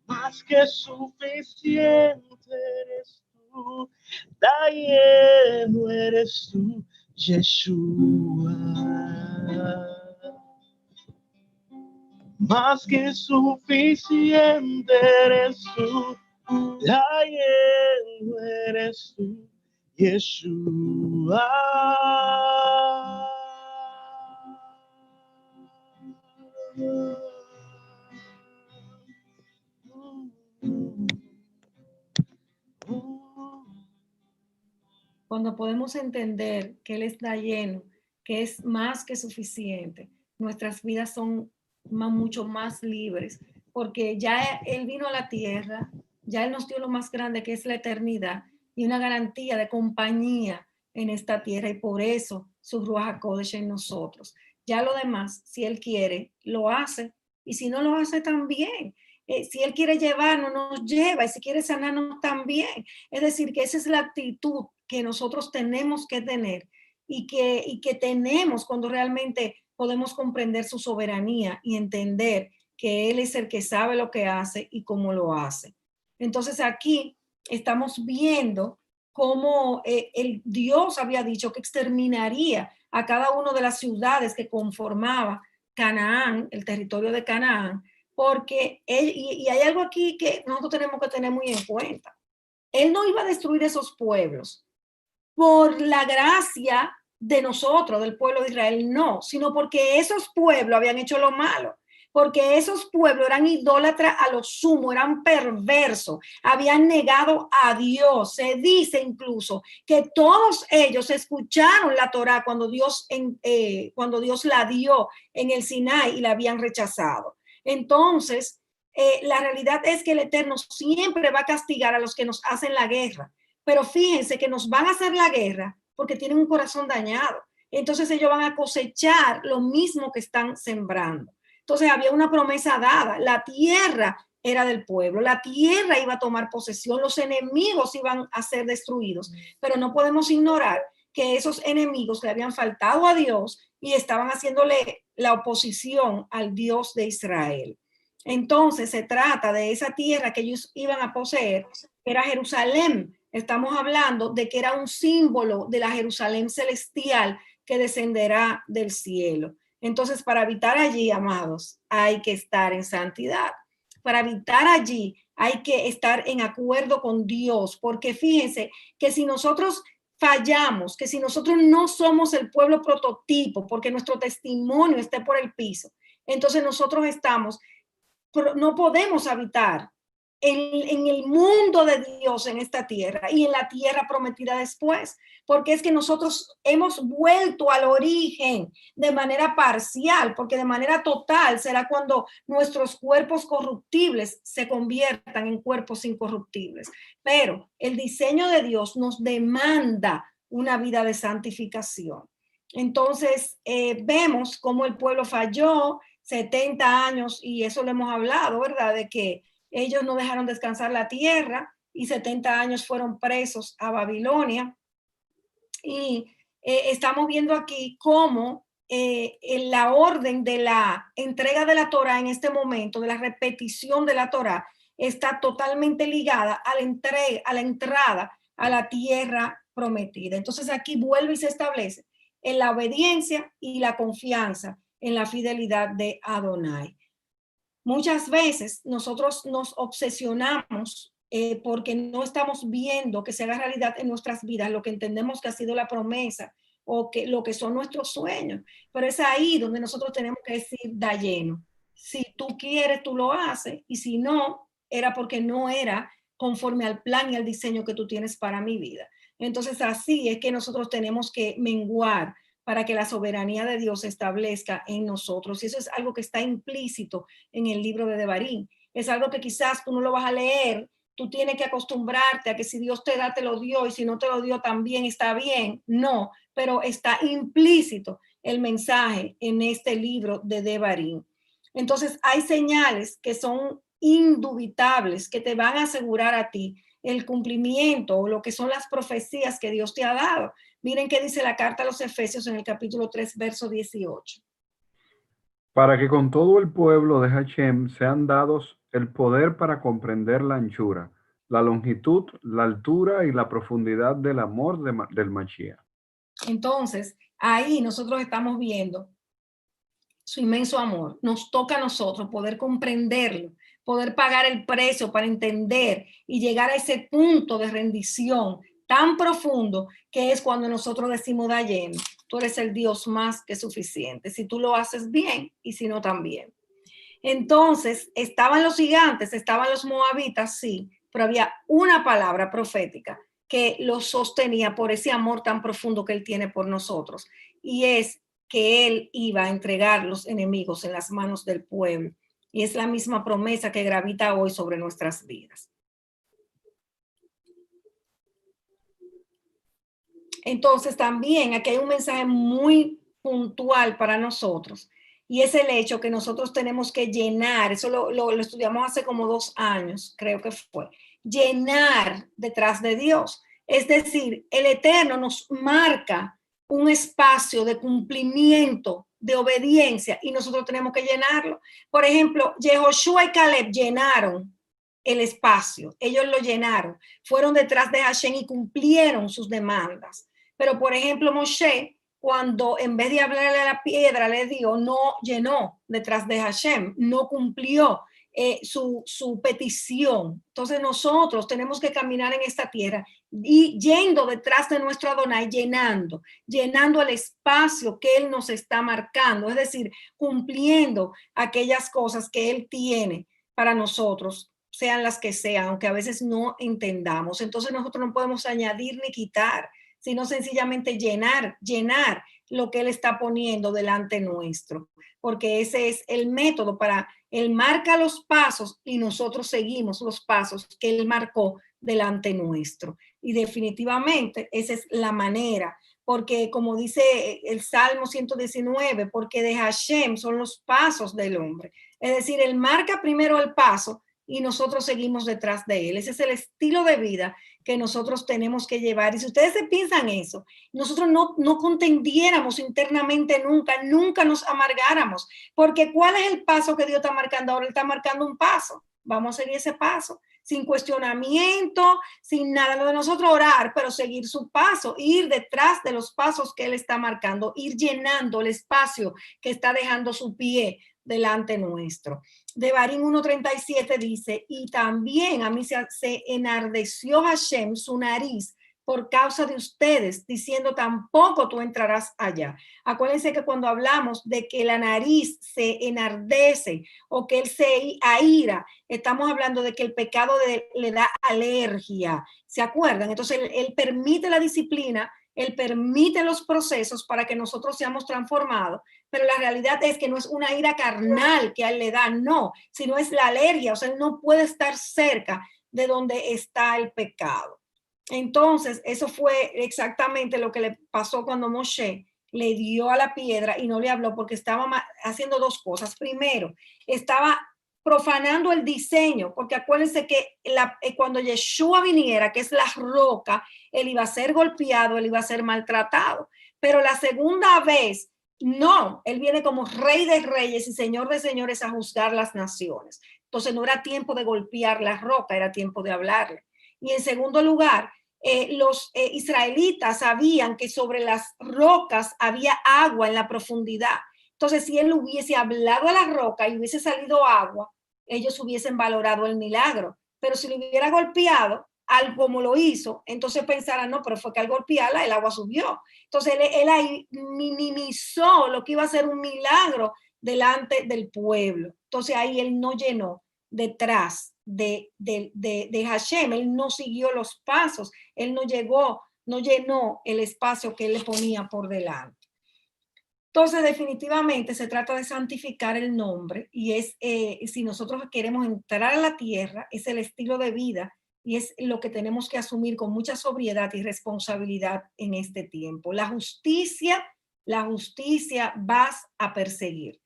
más que suficiente eres tú, lleno eres tú, Yeshua. Más que suficiente eres tú, lleno eres tú, Yeshua. Cuando podemos entender que Él está lleno, que es más que suficiente, nuestras vidas son mucho más libres, porque ya Él vino a la tierra, ya Él nos dio lo más grande que es la eternidad y una garantía de compañía en esta tierra, y por eso su Ruach HaKodesh en nosotros. Ya lo demás, si Él quiere, lo hace, y si no lo hace también. Si Él quiere llevarnos, nos lleva, y si quiere sanarnos también. Es decir, que esa es la actitud que nosotros tenemos que tener y que tenemos cuando realmente podemos comprender su soberanía y entender que Él es el que sabe lo que hace y cómo lo hace. Entonces aquí estamos viendo cómo el Dios había dicho que exterminaría a cada una de las ciudades que conformaba Canaán, el territorio de Canaán, porque y hay algo aquí que nosotros tenemos que tener muy en cuenta. Él no iba a destruir esos pueblos por la gracia de nosotros, del pueblo de Israel, no, sino porque esos pueblos habían hecho lo malo, porque esos pueblos eran idólatras a lo sumo, eran perversos, habían negado a Dios. Se dice incluso que todos ellos escucharon la Torá cuando Dios la dio en el Sinai y la habían rechazado. Entonces, la realidad es que el Eterno siempre va a castigar a los que nos hacen la guerra. Pero fíjense que nos van a hacer la guerra porque tienen un corazón dañado. Entonces ellos van a cosechar lo mismo que están sembrando. Entonces había una promesa dada. La tierra era del pueblo. La tierra iba a tomar posesión. Los enemigos iban a ser destruidos. Pero no podemos ignorar que esos enemigos le habían faltado a Dios y estaban haciéndole la oposición al Dios de Israel. Entonces se trata de esa tierra que ellos iban a poseer, que era Jerusalén. Estamos hablando de que era un símbolo de la Jerusalén celestial que descenderá del cielo. Entonces, para habitar allí, amados, hay que estar en santidad. Para habitar allí hay que estar en acuerdo con Dios, porque fíjense que si nosotros fallamos, que si nosotros no somos el pueblo prototipo, porque nuestro testimonio esté por el piso, entonces nosotros no podemos habitar en el mundo de Dios en esta tierra y en la tierra prometida después, porque es que nosotros hemos vuelto al origen de manera parcial, porque de manera total será cuando nuestros cuerpos corruptibles se conviertan en cuerpos incorruptibles. Pero el diseño de Dios nos demanda una vida de santificación. Entonces, vemos cómo el pueblo falló 70 años, y eso lo hemos hablado, ¿verdad? De que ellos no dejaron descansar la tierra y 70 años fueron presos a Babilonia. Y estamos viendo aquí cómo en la orden de la entrega de la Torá en este momento, de la repetición de la Torá, está totalmente ligada a la entrada a la tierra prometida. Entonces aquí vuelve y se establece en la obediencia y la confianza en la fidelidad de Adonai. Muchas veces nosotros nos obsesionamos porque no estamos viendo que se haga realidad en nuestras vidas lo que entendemos que ha sido la promesa o que lo que son nuestros sueños. Pero es ahí donde nosotros tenemos que decir, da lleno. Si tú quieres, tú lo haces, y si no, era porque no era conforme al plan y al diseño que tú tienes para mi vida. Entonces así es que nosotros tenemos que menguar para que la soberanía de Dios se establezca en nosotros. Y eso es algo que está implícito en el libro de Devarim. Es algo que quizás tú no lo vas a leer, tú tienes que acostumbrarte a que si Dios te da, te lo dio, y si no te lo dio también está bien. No, pero está implícito el mensaje en este libro de Devarim. Entonces hay señales que son indubitables, que te van a asegurar a ti el cumplimiento o lo que son las profecías que Dios te ha dado. Miren qué dice la carta a los Efesios en el capítulo 3, verso 18. Para que con todo el pueblo de Hashem sean dados el poder para comprender la anchura, la longitud, la altura y la profundidad del amor del Mashiach. Entonces, ahí nosotros estamos viendo su inmenso amor. Nos toca a nosotros poder comprenderlo, poder pagar el precio para entender y llegar a ese punto de rendición tan profundo que es cuando nosotros decimos, da lleno, tú eres el Dios más que suficiente, si tú lo haces bien y si no también. Entonces, estaban los gigantes, estaban los moabitas, sí, pero había una palabra profética que los sostenía por ese amor tan profundo que él tiene por nosotros, y es que él iba a entregar los enemigos en las manos del pueblo. Y es la misma promesa que gravita hoy sobre nuestras vidas. Entonces también aquí hay un mensaje muy puntual para nosotros, y es el hecho que nosotros tenemos que llenar, eso lo estudiamos hace como 2 años, creo que fue, llenar detrás de Dios. Es decir, el Eterno nos marca un espacio de cumplimiento, de obediencia, y nosotros tenemos que llenarlo. Por ejemplo, Yehoshua y Caleb llenaron el espacio, ellos lo llenaron, fueron detrás de Hashem y cumplieron sus demandas. Pero, por ejemplo, Moshe, cuando en vez de hablarle a la piedra, le dijo, no llenó detrás de Hashem, no cumplió su petición. Entonces nosotros tenemos que caminar en esta tierra y yendo detrás de nuestro Adonai, llenando el espacio que Él nos está marcando, es decir, cumpliendo aquellas cosas que Él tiene para nosotros, sean las que sean, aunque a veces no entendamos. Entonces nosotros no podemos añadir ni quitar, sino sencillamente llenar lo que Él está poniendo delante nuestro, porque ese es el método para, Él marca los pasos y nosotros seguimos los pasos que Él marcó delante nuestro. Y definitivamente esa es la manera, porque como dice el Salmo 119, porque de Hashem son los pasos del hombre. Es decir, Él marca primero el paso y nosotros seguimos detrás de él. Ese es el estilo de vida que nosotros tenemos que llevar. Y si ustedes se piensan eso, nosotros no contendiéramos internamente nunca, nunca nos amargáramos, porque ¿cuál es el paso que Dios está marcando ahora? Él está marcando un paso. Vamos a seguir ese paso, sin cuestionamiento, sin nada. Lo de nosotros orar, pero seguir su paso, ir detrás de los pasos que él está marcando, ir llenando el espacio que está dejando su pie delante nuestro. Devarim 1:37 dice, y también a mí se enardeció Hashem su nariz por causa de ustedes, diciendo, tampoco tú entrarás allá. Acuérdense que cuando hablamos de que la nariz se enardece o que él se aira, estamos hablando de que el pecado le da alergia. ¿Se acuerdan? Entonces él permite la disciplina, él permite los procesos para que nosotros seamos transformados, pero la realidad es que no es una ira carnal que a él le da, no, sino es la alergia, o sea, él no puede estar cerca de donde está el pecado. Entonces, eso fue exactamente lo que le pasó cuando Moshe le dio a la piedra y no le habló, porque estaba haciendo dos cosas. Primero, estaba profanando el diseño, porque acuérdense que cuando Yeshua viniera, que es la roca, él iba a ser golpeado, él iba a ser maltratado. Pero la segunda vez, no, él viene como rey de reyes y señor de señores a juzgar las naciones. Entonces no era tiempo de golpear la roca, era tiempo de hablarle. Y en segundo lugar, los israelitas sabían que sobre las rocas había agua en la profundidad. Entonces, si él hubiese hablado a la roca y hubiese salido agua, ellos hubiesen valorado el milagro. Pero si lo hubiera golpeado, como lo hizo, entonces pensaran, no, pero fue que al golpearla el agua subió. Entonces, él ahí minimizó lo que iba a ser un milagro delante del pueblo. Entonces, ahí él no llenó detrás de Hashem, él no siguió los pasos, él no llenó el espacio que él le ponía por delante. Entonces, definitivamente se trata de santificar el nombre y es, si nosotros queremos entrar a la tierra, es el estilo de vida y es lo que tenemos que asumir con mucha sobriedad y responsabilidad en este tiempo. La justicia vas a perseguir.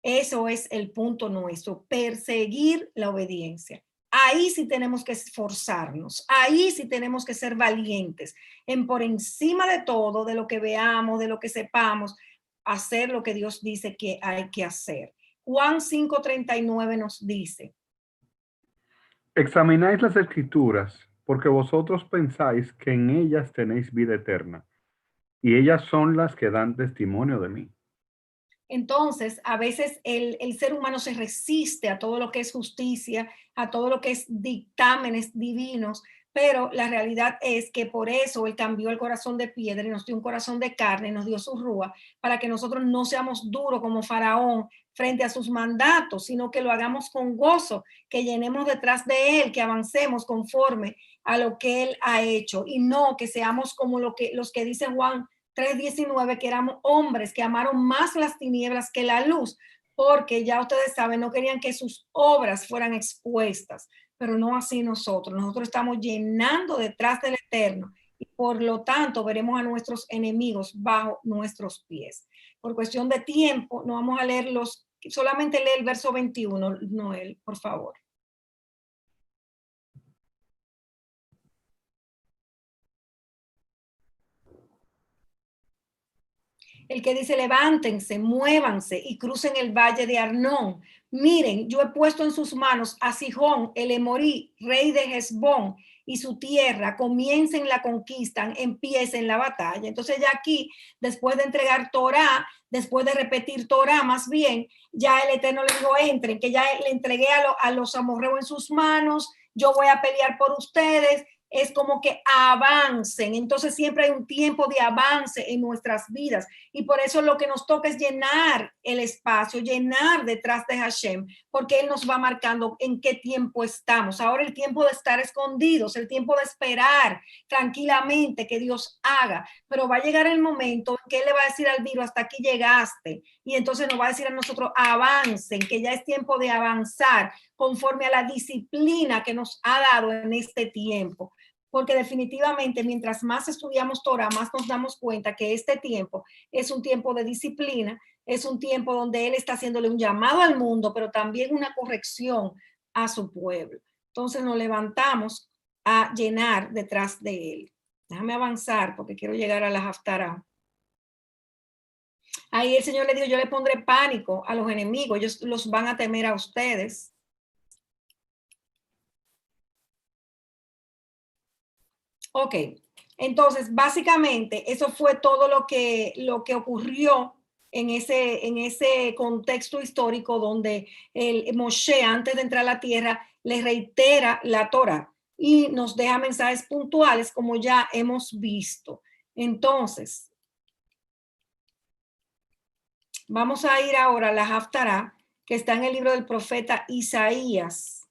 Eso es el punto nuestro, perseguir la obediencia. Ahí sí tenemos que esforzarnos, ahí sí tenemos que ser valientes, en por encima de todo, de lo que veamos, de lo que sepamos, hacer lo que Dios dice que hay que hacer. Juan 5:39 nos dice, examináis las escrituras, porque vosotros pensáis que en ellas tenéis vida eterna, y ellas son las que dan testimonio de mí. entonces, a veces el ser humano se resiste a todo lo que es justicia, a todo lo que es dictámenes divinos, pero la realidad es que por eso él cambió el corazón de piedra y nos dio un corazón de carne, nos dio su rúa, para que nosotros no seamos duros como Faraón frente a sus mandatos, sino que lo hagamos con gozo, que llenemos detrás de él, que avancemos conforme a lo que él ha hecho y no que seamos como los que dice Juan 3:19, que éramos hombres que amaron más las tinieblas que la luz, porque ya ustedes saben, no querían que sus obras fueran expuestas, pero no así nosotros. Nosotros estamos llenando detrás del Eterno y por lo tanto veremos a nuestros enemigos bajo nuestros pies. Por cuestión de tiempo, no vamos a leer solamente lee el verso 21, Noel, por favor. El que dice, levántense, muévanse y crucen el valle de Arnón. Miren, yo he puesto en sus manos a Sihón, el Emorí, rey de Hezbón, y su tierra. Comiencen la conquista, empiecen la batalla. Entonces ya aquí, después de entregar Torah, después de repetir Torah más bien, ya el Eterno le dijo, entren, que ya le entregué a los amorreos en sus manos, yo voy a pelear por ustedes. Es como que avancen. Entonces siempre hay un tiempo de avance en nuestras vidas y por eso lo que nos toca es llenar el espacio, llenar detrás de Hashem, porque él nos va marcando en qué tiempo estamos. Ahora el tiempo de estar escondidos, el tiempo de esperar tranquilamente que Dios haga, pero va a llegar el momento en que él le va a decir al virus, hasta aquí llegaste, y entonces nos va a decir a nosotros, avancen, que ya es tiempo de avanzar conforme a la disciplina que nos ha dado en este tiempo. Porque definitivamente mientras más estudiamos Torah, más nos damos cuenta que este tiempo es un tiempo de disciplina, es un tiempo donde él está haciéndole un llamado al mundo, pero también una corrección a su pueblo. Entonces nos levantamos a llenar detrás de él. Déjame avanzar porque quiero llegar a la Haftará. Ahí el Señor le dijo, yo le pondré pánico a los enemigos, ellos los van a temer a ustedes. Ok, entonces básicamente eso fue todo lo que ocurrió en ese contexto histórico donde el Moshe, antes de entrar a la tierra, le reitera la Torá y nos deja mensajes puntuales como ya hemos visto. Entonces, vamos a ir ahora a la Haftará, que está en el libro del profeta Isaías.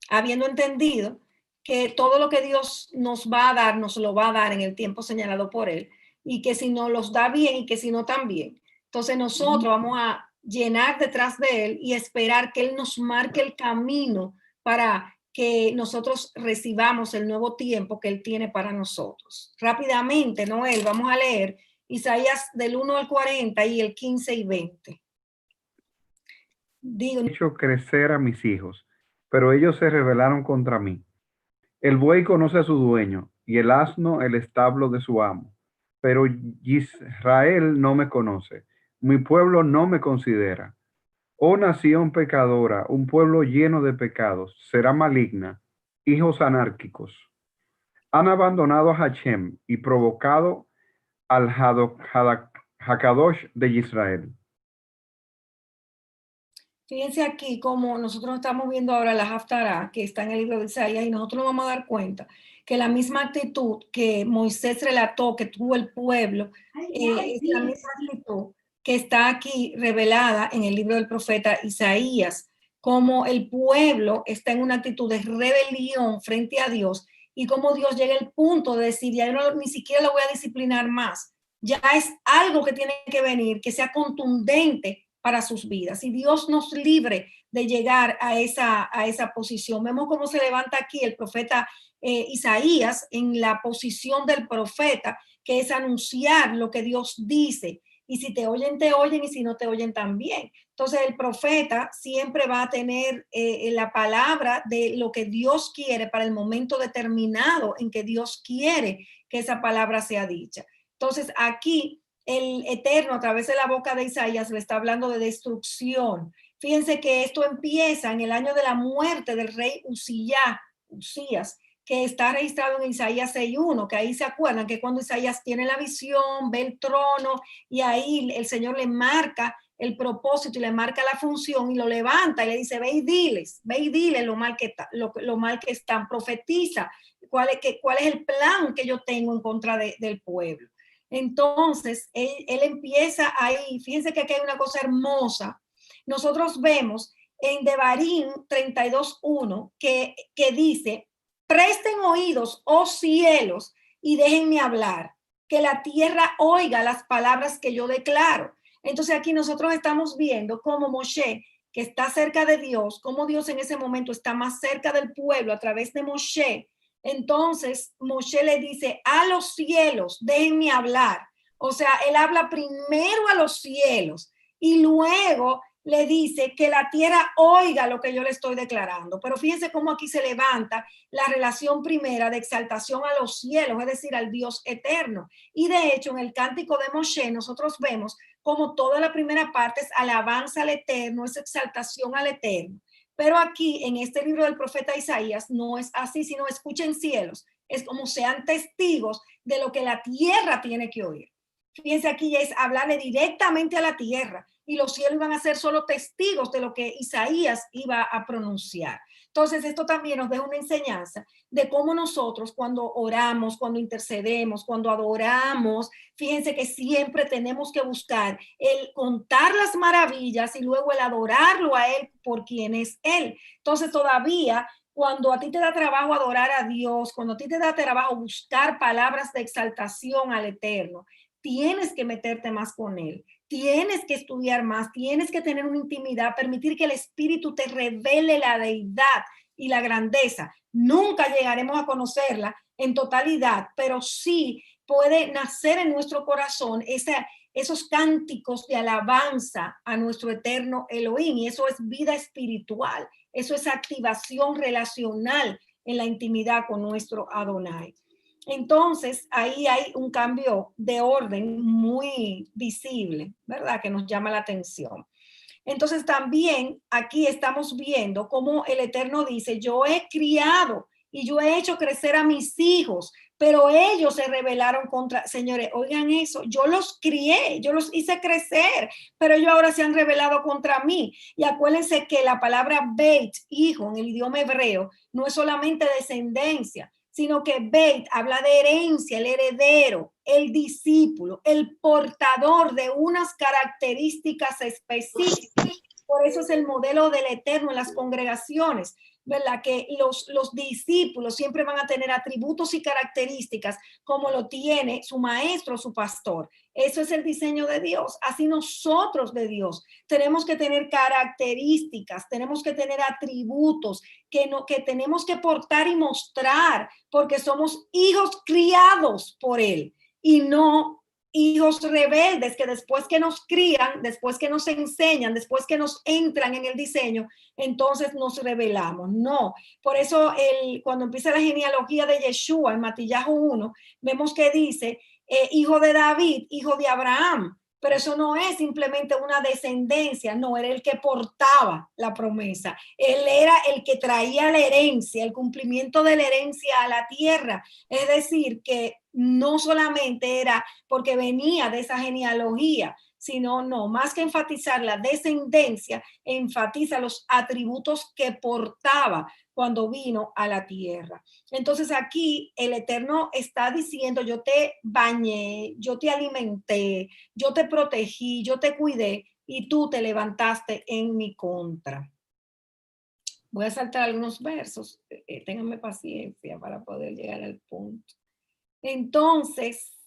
Habiendo entendido que todo lo que Dios nos va a dar, nos lo va a dar en el tiempo señalado por él, y que si no los da bien y que si no también. Entonces nosotros vamos a llenar detrás de él y esperar que él nos marque el camino para que nosotros recibamos el nuevo tiempo que él tiene para nosotros. Rápidamente, Noel, vamos a leer Isaías del 1 al 40 y el 15 y 20. He hecho crecer a mis hijos, pero ellos se rebelaron contra mí. El buey conoce a su dueño y el asno el establo de su amo. Pero Israel no me conoce, mi pueblo no me considera. Oh nación pecadora, un pueblo lleno de pecados, será maligna, hijos anárquicos. Han abandonado a Hashem y provocado al Hakadosh de Israel. Fíjense aquí como nosotros estamos viendo ahora la Haftará, que está en el libro de Isaías, y nosotros nos vamos a dar cuenta que la misma actitud que Moisés relató que tuvo el pueblo, es la misma actitud que está aquí revelada en el libro del profeta Isaías, como el pueblo está en una actitud de rebelión frente a Dios y como Dios llega al punto de decir, ya no, ni siquiera lo voy a disciplinar más, ya es algo que tiene que venir, que sea contundente para sus vidas. Y Dios nos libre de llegar a esa posición. Vemos cómo se levanta aquí el profeta Isaías en la posición del profeta, que es anunciar lo que Dios dice. Y si te oyen, y si no te oyen, también. Entonces el profeta siempre va a tener la palabra de lo que Dios quiere para el momento determinado en que Dios quiere que esa palabra sea dicha. Entonces aquí el Eterno a través de la boca de Isaías le está hablando de destrucción. Fíjense que esto empieza en el año de la muerte del rey Usías, que está registrado en Isaías 6:1, que ahí se acuerdan que cuando Isaías tiene la visión, ve el trono y ahí el Señor le marca el propósito y le marca la función y lo levanta y le dice, ve y diles lo mal que están, profetiza cuál es el plan que yo tengo en contra del pueblo. Entonces, él empieza ahí, fíjense que aquí hay una cosa hermosa. Nosotros vemos en Devarim 32:1 que dice, presten oídos, oh cielos, y déjenme hablar, que la tierra oiga las palabras que yo declaro. Entonces aquí nosotros estamos viendo cómo Moshe, que está cerca de Dios, cómo Dios en ese momento está más cerca del pueblo a través de Moshe. Entonces Moshe le dice, a los cielos, déjenme hablar. O sea, él habla primero a los cielos y luego le dice que la tierra oiga lo que yo le estoy declarando. Pero fíjense cómo aquí se levanta la relación primera de exaltación a los cielos, es decir, al Dios eterno. Y de hecho, en el cántico de Moshe, nosotros vemos como toda la primera parte es alabanza al eterno, es exaltación al eterno. Pero aquí, en este libro del profeta Isaías, no es así, sino escuchen cielos. Es como sean testigos de lo que la tierra tiene que oír. Fíjense aquí, es hablarle directamente a la tierra y los cielos iban a ser solo testigos de lo que Isaías iba a pronunciar. Entonces, esto también nos deja una enseñanza de cómo nosotros cuando oramos, cuando intercedemos, cuando adoramos, fíjense que siempre tenemos que buscar el contar las maravillas y luego el adorarlo a Él por quien es Él. Entonces, todavía cuando a ti te da trabajo adorar a Dios, cuando a ti te da trabajo buscar palabras de exaltación al Eterno, tienes que meterte más con Él. Tienes que estudiar más, tienes que tener una intimidad, permitir que el Espíritu te revele la deidad y la grandeza. Nunca llegaremos a conocerla en totalidad, pero sí puede nacer en nuestro corazón esos cánticos de alabanza a nuestro eterno Elohim. Y eso es vida espiritual, eso es activación relacional en la intimidad con nuestro Adonai. Entonces, ahí hay un cambio de orden muy visible, ¿verdad? Que nos llama la atención. Entonces, también aquí estamos viendo cómo el Eterno dice, yo he criado y yo he hecho crecer a mis hijos, pero ellos se rebelaron contra, señores, oigan eso, yo los crié, yo los hice crecer, pero ellos ahora se han rebelado contra mí. Y acuérdense que la palabra beit, hijo, en el idioma hebreo, no es solamente descendencia, sino que beit habla de herencia, el heredero, el discípulo, el portador de unas características específicas. Por eso es el modelo del Eterno en las congregaciones, ¿verdad? Que los discípulos siempre van a tener atributos y características como lo tiene su maestro, su pastor. Eso es el diseño de Dios. Así nosotros de Dios tenemos que tener características, tenemos que tener atributos que tenemos que portar y mostrar, porque somos hijos criados por Él y no hijos rebeldes que después que nos crían, después que nos enseñan, después que nos entran en el diseño, entonces nos rebelamos. No, por eso cuando empieza la genealogía de Yeshua en Matillahu 1, vemos que dice hijo de David, hijo de Abraham, pero eso no es simplemente una descendencia, no, era el que portaba la promesa, él era el que traía la herencia, el cumplimiento de la herencia a la tierra, es decir, que no solamente era porque venía de esa genealogía, sino no, más que enfatizar la descendencia, enfatiza los atributos que portaba cuando vino a la tierra. Entonces aquí el Eterno está diciendo, yo te bañé, yo te alimenté, yo te protegí, yo te cuidé y tú te levantaste en mi contra. Voy a saltar algunos versos, ténganme paciencia para poder llegar al punto. Entonces,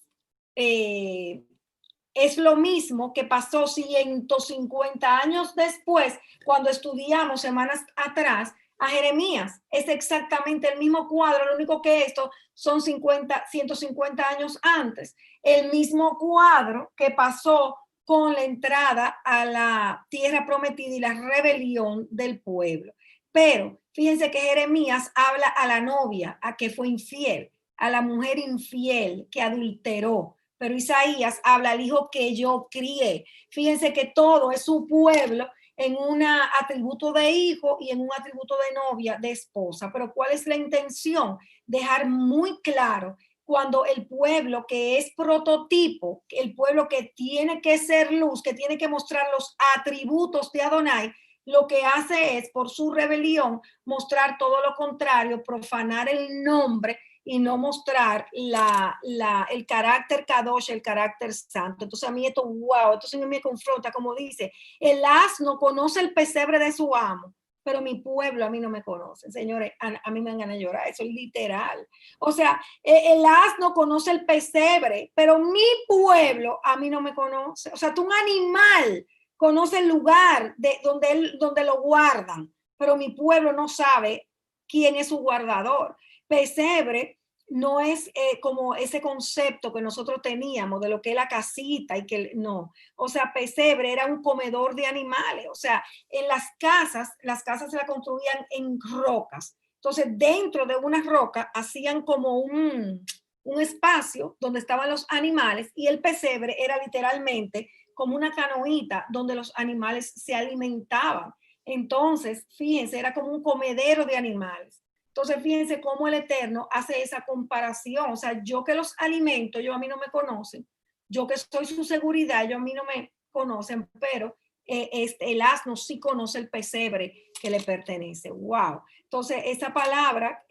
es lo mismo que pasó 150 años después, cuando estudiamos semanas atrás a Jeremías. Es exactamente el mismo cuadro, lo único que esto son 150 años antes. El mismo cuadro que pasó con la entrada a la tierra prometida y la rebelión del pueblo. Pero fíjense que Jeremías habla a la novia, a que fue infiel, a la mujer infiel que adulteró, pero Isaías habla al hijo que yo crié. Fíjense que todo es su pueblo en un atributo de hijo y en un atributo de novia, de esposa. Pero ¿cuál es la intención? Dejar muy claro cuando el pueblo que es prototipo, el pueblo que tiene que ser luz, que tiene que mostrar los atributos de Adonai, lo que hace es, por su rebelión, mostrar todo lo contrario, profanar el nombre y no mostrar el carácter kadosh, el carácter santo. Entonces a mí esto, wow, esto sí me confronta, como dice, el asno conoce el pesebre de su amo, pero mi pueblo a mí no me conoce. Señores, a mí me van a llorar, eso es literal. O sea, el asno conoce el pesebre, pero mi pueblo a mí no me conoce. O sea, tú un animal conoce el lugar donde lo guardan, pero mi pueblo no sabe quién es su guardador. Pesebre no es como ese concepto que nosotros teníamos de lo que es la casita y que no. O sea, pesebre era un comedor de animales. O sea, en las casas se la construían en rocas. Entonces, dentro de una roca hacían como un espacio donde estaban los animales y el pesebre era literalmente como una canoita donde los animales se alimentaban. Entonces, fíjense, era como un comedero de animales. Entonces, fíjense cómo el Eterno hace esa comparación. O sea, yo que los alimento, yo a mí no me conocen. Yo que soy su seguridad, yo a mí no me conocen, pero el asno sí conoce el pesebre que le pertenece. ¡Wow! Entonces, esa palabra,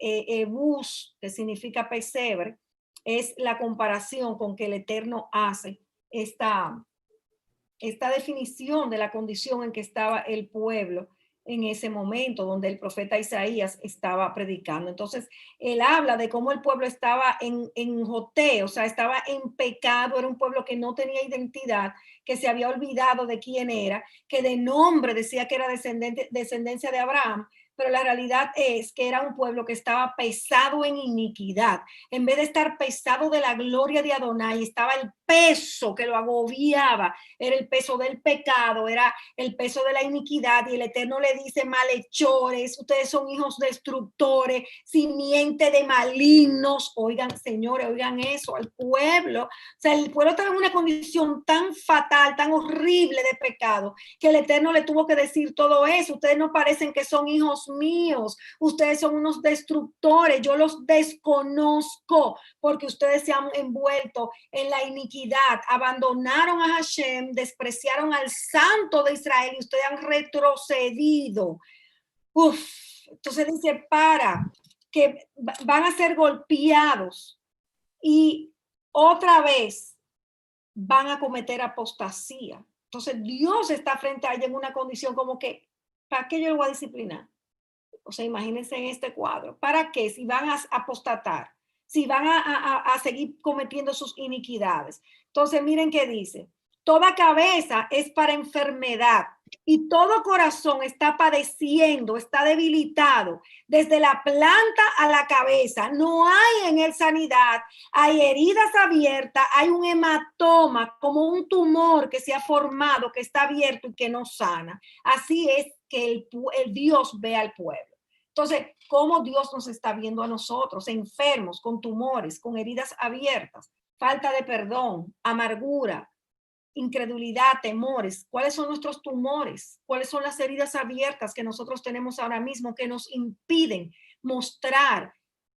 bus, que significa pesebre, es la comparación con que el Eterno hace esta definición de la condición en que estaba el pueblo en ese momento donde el profeta Isaías estaba predicando. Entonces, él habla de cómo el pueblo estaba en joteo, o sea, estaba en pecado, era un pueblo que no tenía identidad, que se había olvidado de quién era, que de nombre decía que era descendencia de Abraham, pero la realidad es que era un pueblo que estaba pesado en iniquidad. En vez de estar pesado de la gloria de Adonai, estaba el peso que lo agobiaba, era el peso del pecado, era el peso de la iniquidad, y el Eterno le dice: malhechores, ustedes son hijos destructores, simiente de malignos. Oigan, señores, oigan eso, al pueblo. O sea, el pueblo estaba en una condición tan fatal, tan horrible de pecado, que el Eterno le tuvo que decir todo eso. Ustedes no parecen que son hijos míos, ustedes son unos destructores, yo los desconozco, porque ustedes se han envuelto en la iniquidad, abandonaron a Hashem, despreciaron al Santo de Israel y ustedes han retrocedido. Entonces dice, que van a ser golpeados y otra vez van a cometer apostasía. Entonces Dios está frente a ella en una condición como que, ¿para qué yo lo voy a disciplinar? O sea, imagínense en este cuadro. ¿Para qué? Si van a apostatar, si van a seguir cometiendo sus iniquidades. Entonces, miren qué dice. Toda cabeza es para enfermedad y todo corazón está padeciendo, está debilitado. Desde la planta a la cabeza no hay en él sanidad. Hay heridas abiertas, hay un hematoma, como un tumor que se ha formado, que está abierto y que no sana. Así es que el Dios ve al pueblo. Entonces, ¿cómo Dios nos está viendo a nosotros, enfermos, con tumores, con heridas abiertas, falta de perdón, amargura, incredulidad, temores? ¿Cuáles son nuestros tumores? ¿Cuáles son las heridas abiertas que nosotros tenemos ahora mismo que nos impiden mostrar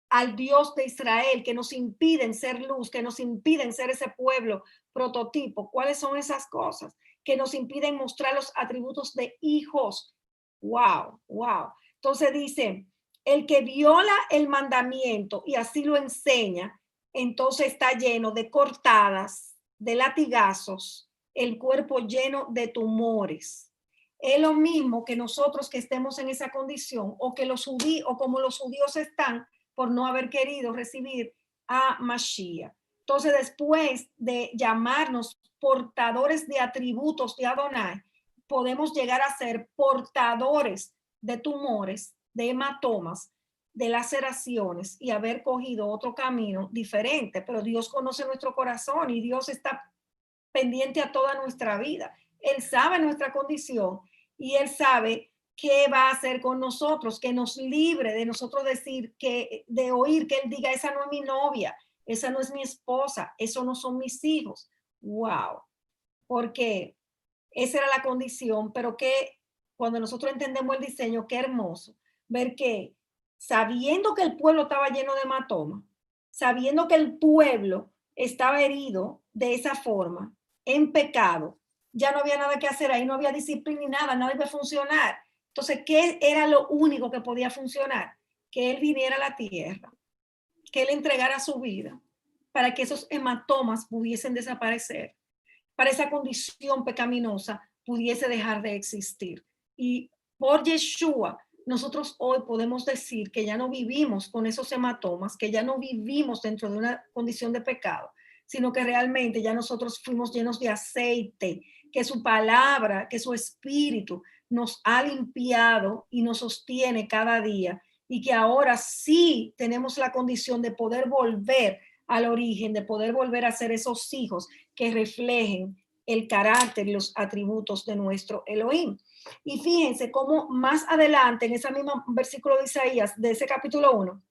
al Dios de Israel, que nos impiden ser luz, que nos impiden ser ese pueblo prototipo? ¿Cuáles son esas cosas que nos impiden mostrar los atributos de hijos? Wow, wow. Entonces dice, el que viola el mandamiento y así lo enseña, entonces está lleno de cortadas, de latigazos, el cuerpo lleno de tumores. Es lo mismo que nosotros que estemos en esa condición, o que los judíos, o como los judíos están por no haber querido recibir a Mashiach. Entonces, después de llamarnos portadores de atributos de Adonai, podemos llegar a ser portadores de tumores, de hematomas, de laceraciones, y haber cogido otro camino diferente. Pero Dios conoce nuestro corazón y Dios está pendiente a toda nuestra vida. Él sabe nuestra condición y Él sabe qué va a hacer con nosotros, que nos libre de nosotros decir, de oír que Él diga: esa no es mi novia, esa no es mi esposa, eso no son mis hijos. Wow, porque esa era la condición. Pero que cuando nosotros entendemos el diseño, qué hermoso ver que, sabiendo que el pueblo estaba lleno de hematoma, sabiendo que el pueblo estaba herido de esa forma, en pecado, ya no había nada que hacer ahí, no había disciplina ni nada, nada iba a funcionar. Entonces, ¿qué era lo único que podía funcionar? Que Él viniera a la tierra, que Él entregara su vida para que esos hematomas pudiesen desaparecer, para esa condición pecaminosa pudiese dejar de existir. Y por Yeshua, nosotros hoy podemos decir que ya no vivimos con esos hematomas, que ya no vivimos dentro de una condición de pecado, sino que realmente ya nosotros fuimos llenos de aceite, que su palabra, que su espíritu nos ha limpiado y nos sostiene cada día, y que ahora sí tenemos la condición de poder volver al origen, de poder volver a ser esos hijos que reflejen el carácter y los atributos de nuestro Elohim. Y fíjense cómo más adelante, en ese mismo versículo de Isaías, de ese capítulo 1,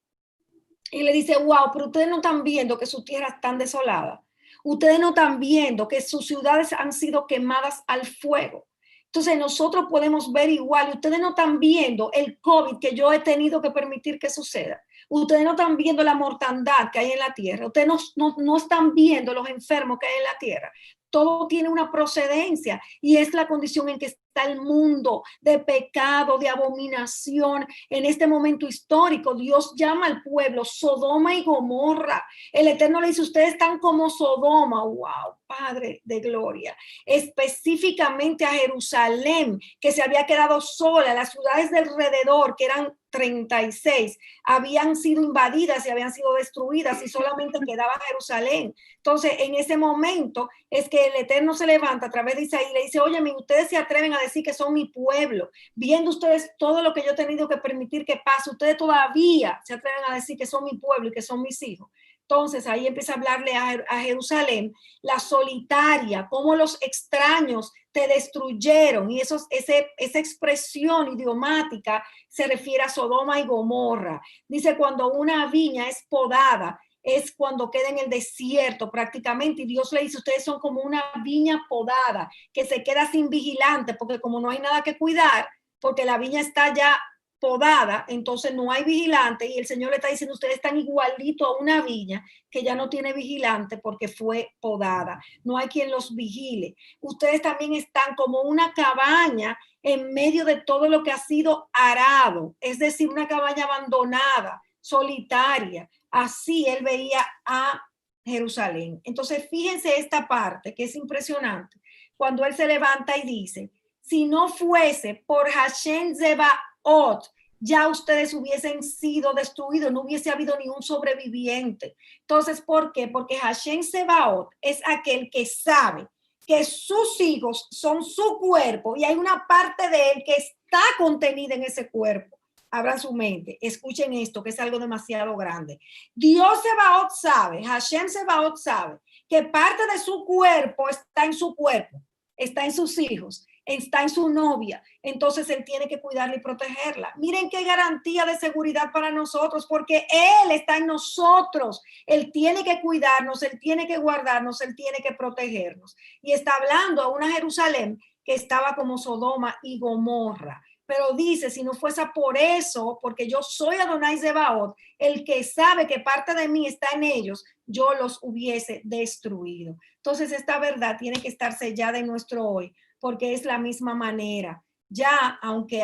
y le dice: wow, pero ustedes no están viendo que su tierra está tan desolada. Ustedes no están viendo que sus ciudades han sido quemadas al fuego. Entonces nosotros podemos ver igual, y ustedes no están viendo el COVID que yo he tenido que permitir que suceda. Ustedes no están viendo la mortandad que hay en la tierra. Ustedes no están viendo los enfermos que hay en la tierra. Todo tiene una procedencia, y es la condición en que está el mundo, de pecado, de abominación. En este momento histórico, Dios llama al pueblo Sodoma y Gomorra. El Eterno le dice: ustedes están como Sodoma. Wow, Padre de gloria. Específicamente a Jerusalén, que se había quedado sola, las ciudades de alrededor, que eran 36 habían sido invadidas y habían sido destruidas y solamente quedaba Jerusalén. Entonces, en ese momento es que el Eterno se levanta a través de Isaías y le dice, oye, ustedes se atreven a decir que son mi pueblo, viendo ustedes todo lo que yo he tenido que permitir que pase, ustedes todavía se atreven a decir que son mi pueblo y que son mis hijos. Entonces ahí empieza a hablarle a Jerusalén, la solitaria, cómo los extraños te destruyeron. Y esa expresión idiomática se refiere a Sodoma y Gomorra. Dice, cuando una viña es podada, es cuando queda en el desierto prácticamente. Y Dios le dice, ustedes son como una viña podada que se queda sin vigilante, porque como no hay nada que cuidar, porque la viña está ya podada, entonces no hay vigilante y el Señor le está diciendo, ustedes están igualito a una viña que ya no tiene vigilante porque fue podada, no hay quien los vigile. Ustedes también están como una cabaña en medio de todo lo que ha sido arado, es decir, una cabaña abandonada, solitaria. Así él veía a Jerusalén. Entonces fíjense esta parte que es impresionante, cuando él se levanta y dice, si no fuese por Hashem Zebaot, ya ustedes hubiesen sido destruidos, no hubiese habido ningún sobreviviente. Entonces, ¿por qué? Porque Hashem Zebaot es aquel que sabe que sus hijos son su cuerpo y hay una parte de él que está contenida en ese cuerpo. Abran su mente, escuchen esto, que es algo demasiado grande. Dios Zebaot sabe, Hashem Zebaot sabe que parte de su cuerpo está en su cuerpo, está en sus hijos, está en su novia, entonces él tiene que cuidarla y protegerla. Miren qué garantía de seguridad para nosotros, porque él está en nosotros, él tiene que cuidarnos, él tiene que guardarnos, él tiene que protegernos. Y está hablando a una Jerusalén que estaba como Sodoma y Gomorra. Pero dice, si no fuese por eso, porque yo soy Adonai Zebaot, el que sabe que parte de mí está en ellos, yo los hubiese destruido. Entonces esta verdad tiene que estar sellada en nuestro hoy, porque es la misma manera. Ya, aunque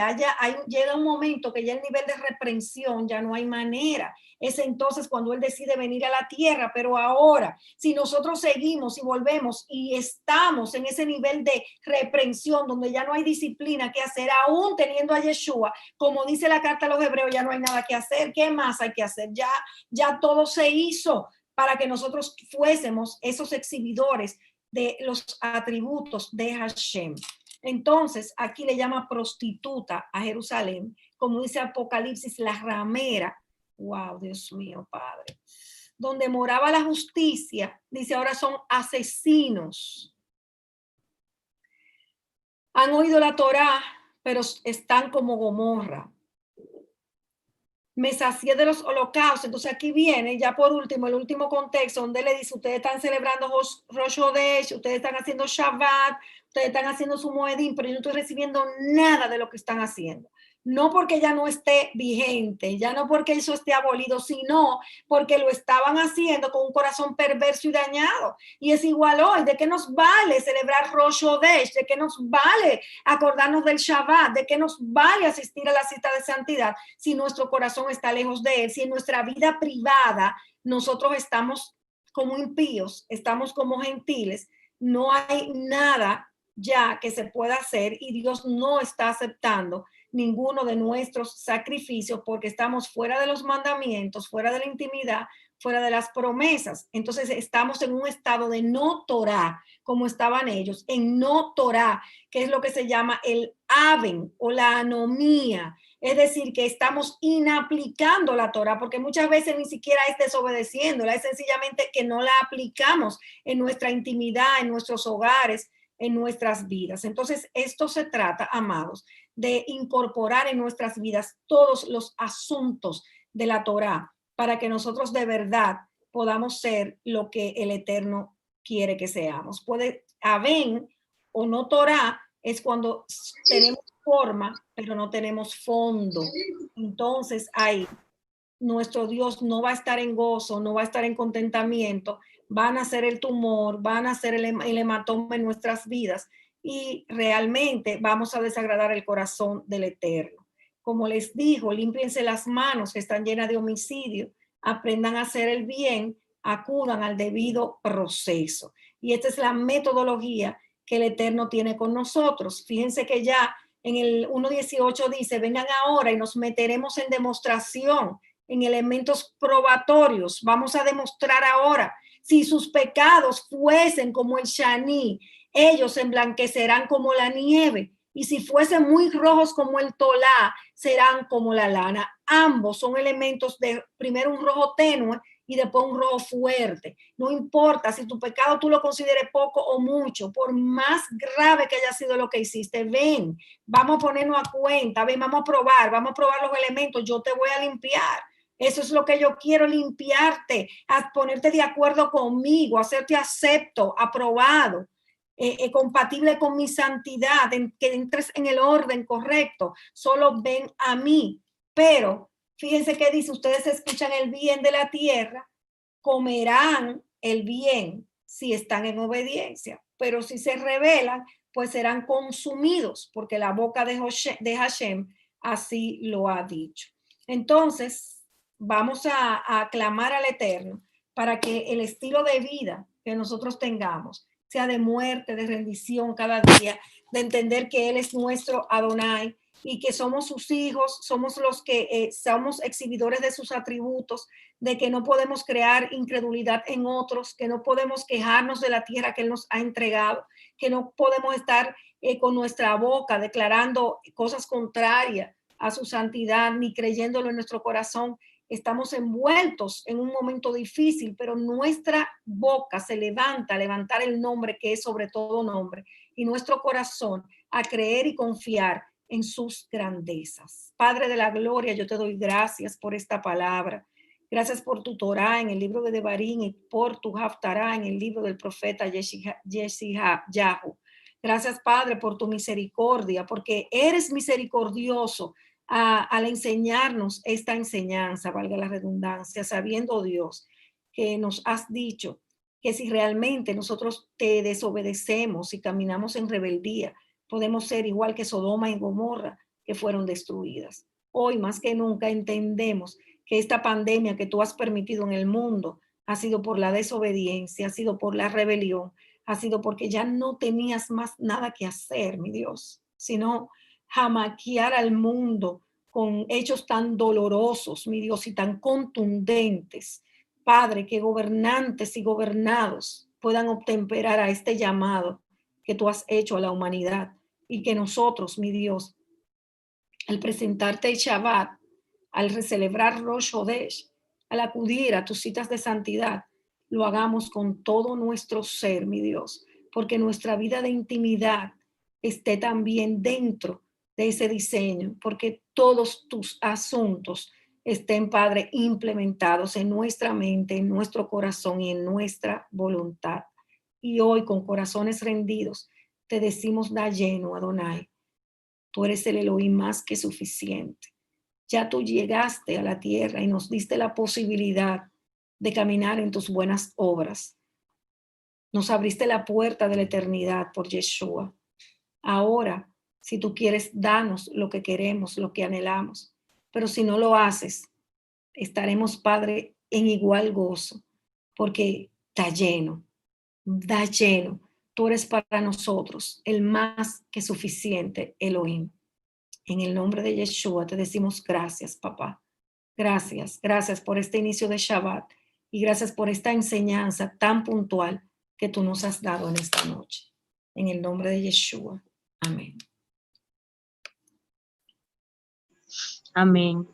llega un momento que ya el nivel de reprensión ya no hay manera. Es entonces cuando él decide venir a la tierra, pero ahora, si nosotros seguimos y volvemos y estamos en ese nivel de reprensión donde ya no hay disciplina que hacer, aún teniendo a Yeshua, como dice la carta a los hebreos, ya no hay nada que hacer. ¿Qué más hay que hacer? Ya todo se hizo para que nosotros fuésemos esos exhibidores de los atributos de Hashem. Entonces, aquí le llama prostituta a Jerusalén, como dice Apocalipsis, la ramera. Wow, Dios mío, Padre. Donde moraba la justicia, dice, ahora son asesinos. Han oído la Torá, pero están como Gomorra. Me sacié de los holocaustos. Entonces aquí viene ya por último, el último contexto donde le dice, ustedes están celebrando Rosh Hodesh, ustedes están haciendo Shabbat, ustedes están haciendo su Moedim, pero yo no estoy recibiendo nada de lo que están haciendo. No porque ya no esté vigente, ya no porque eso esté abolido, sino porque lo estaban haciendo con un corazón perverso y dañado. Y es igual hoy, ¿de qué nos vale celebrar Rosh Hodesh? ¿De qué nos vale acordarnos del Shabbat? ¿De qué nos vale asistir a la cita de santidad si nuestro corazón está lejos de él? Si en nuestra vida privada nosotros estamos como impíos, estamos como gentiles, no hay nada ya que se pueda hacer y Dios no está aceptando ninguno de nuestros sacrificios porque estamos fuera de los mandamientos, fuera de la intimidad, fuera de las promesas. Entonces estamos en un estado de no Torah, como estaban ellos, en no Torah, que es lo que se llama el aven o la anomía. Es decir, que estamos inaplicando la Torah, porque muchas veces ni siquiera es desobedeciéndola, es sencillamente que no la aplicamos en nuestra intimidad, en nuestros hogares, en nuestras vidas. Entonces, esto se trata, amados, de incorporar en nuestras vidas todos los asuntos de la Torá para que nosotros de verdad podamos ser lo que el Eterno quiere que seamos. Puede haber o no Torá es cuando tenemos forma, pero no tenemos fondo. Entonces ahí nuestro Dios no va a estar en gozo, no va a estar en contentamiento, van a hacer el tumor, van a hacer el hematoma en nuestras vidas y realmente vamos a desagradar el corazón del Eterno. Como les dijo, límpiense las manos que están llenas de homicidio, aprendan a hacer el bien, acudan al debido proceso. Y esta es la metodología que el Eterno tiene con nosotros. Fíjense que ya En el 1:18 dice, vengan ahora y nos meteremos en demostración, en elementos probatorios. Vamos a demostrar ahora. Si sus pecados fuesen como el shaní, ellos se emblanquecerán como la nieve. Y si fuesen muy rojos como el tolá, serán como la lana. Ambos son elementos de primero un rojo tenue y después un rojo fuerte. No importa si tu pecado tú lo consideres poco o mucho, por más grave que haya sido lo que hiciste, ven, vamos a ponernos a cuenta, ven, vamos a probar los elementos, yo te voy a limpiar. Eso es lo que yo quiero, limpiarte, a ponerte de acuerdo conmigo, hacerte acepto, aprobado, compatible con mi santidad, que entres en el orden correcto. Solo ven a mí. Pero fíjense que dice, ustedes escuchan el bien de la tierra, comerán el bien si están en obediencia, pero si se rebelan, pues serán consumidos, porque la boca de Hashem así lo ha dicho. Entonces, vamos a clamar al Eterno para que el estilo de vida que nosotros tengamos sea de muerte, de rendición cada día, de entender que Él es nuestro Adonai y que somos sus hijos, somos los que somos exhibidores de sus atributos, de que no podemos crear incredulidad en otros, que no podemos quejarnos de la tierra que Él nos ha entregado, que no podemos estar con nuestra boca declarando cosas contrarias a su santidad, ni creyéndolo en nuestro corazón. Estamos envueltos en un momento difícil, pero nuestra boca se levanta a levantar el nombre que es sobre todo nombre, y nuestro corazón a creer y confiar en sus grandezas. Padre de la gloria, yo te doy gracias por esta palabra. Gracias por tu Torah en el libro de Devarim y por tu Haftarah en el libro del profeta Yeshayahu. Gracias, Padre, por tu misericordia, porque eres misericordioso al enseñarnos esta enseñanza, valga la redundancia, sabiendo, Dios, que nos has dicho que si realmente nosotros te desobedecemos y caminamos en rebeldía, podemos ser igual que Sodoma y Gomorra, que fueron destruidas. Hoy más que nunca entendemos que esta pandemia que tú has permitido en el mundo ha sido por la desobediencia, ha sido por la rebelión, ha sido porque ya no tenías más nada que hacer, mi Dios, sino jamaquear al mundo con hechos tan dolorosos, mi Dios, y tan contundentes. Padre, que gobernantes y gobernados puedan obtemperar a este llamado que tú has hecho a la humanidad, y que nosotros, mi Dios, al presentarte el Shabbat, al celebrar Rosh Hodesh, al acudir a tus citas de santidad, lo hagamos con todo nuestro ser, mi Dios, porque nuestra vida de intimidad esté también dentro de ese diseño, porque todos tus asuntos estén, Padre, implementados en nuestra mente, en nuestro corazón y en nuestra voluntad. Y hoy, con corazones rendidos, te decimos, da lleno, Adonai. Tú eres el Elohim más que suficiente. Ya tú llegaste a la tierra y nos diste la posibilidad de caminar en tus buenas obras. Nos abriste la puerta de la eternidad por Yeshua. Ahora, si tú quieres, danos lo que queremos, lo que anhelamos. Pero si no lo haces, estaremos, Padre, en igual gozo, porque está lleno, da lleno. Tú eres para nosotros el más que suficiente Elohim. En el nombre de Yeshua te decimos gracias, papá. Gracias, gracias por este inicio de Shabbat y gracias por esta enseñanza tan puntual que tú nos has dado en esta noche. En el nombre de Yeshua. Amén. Amén.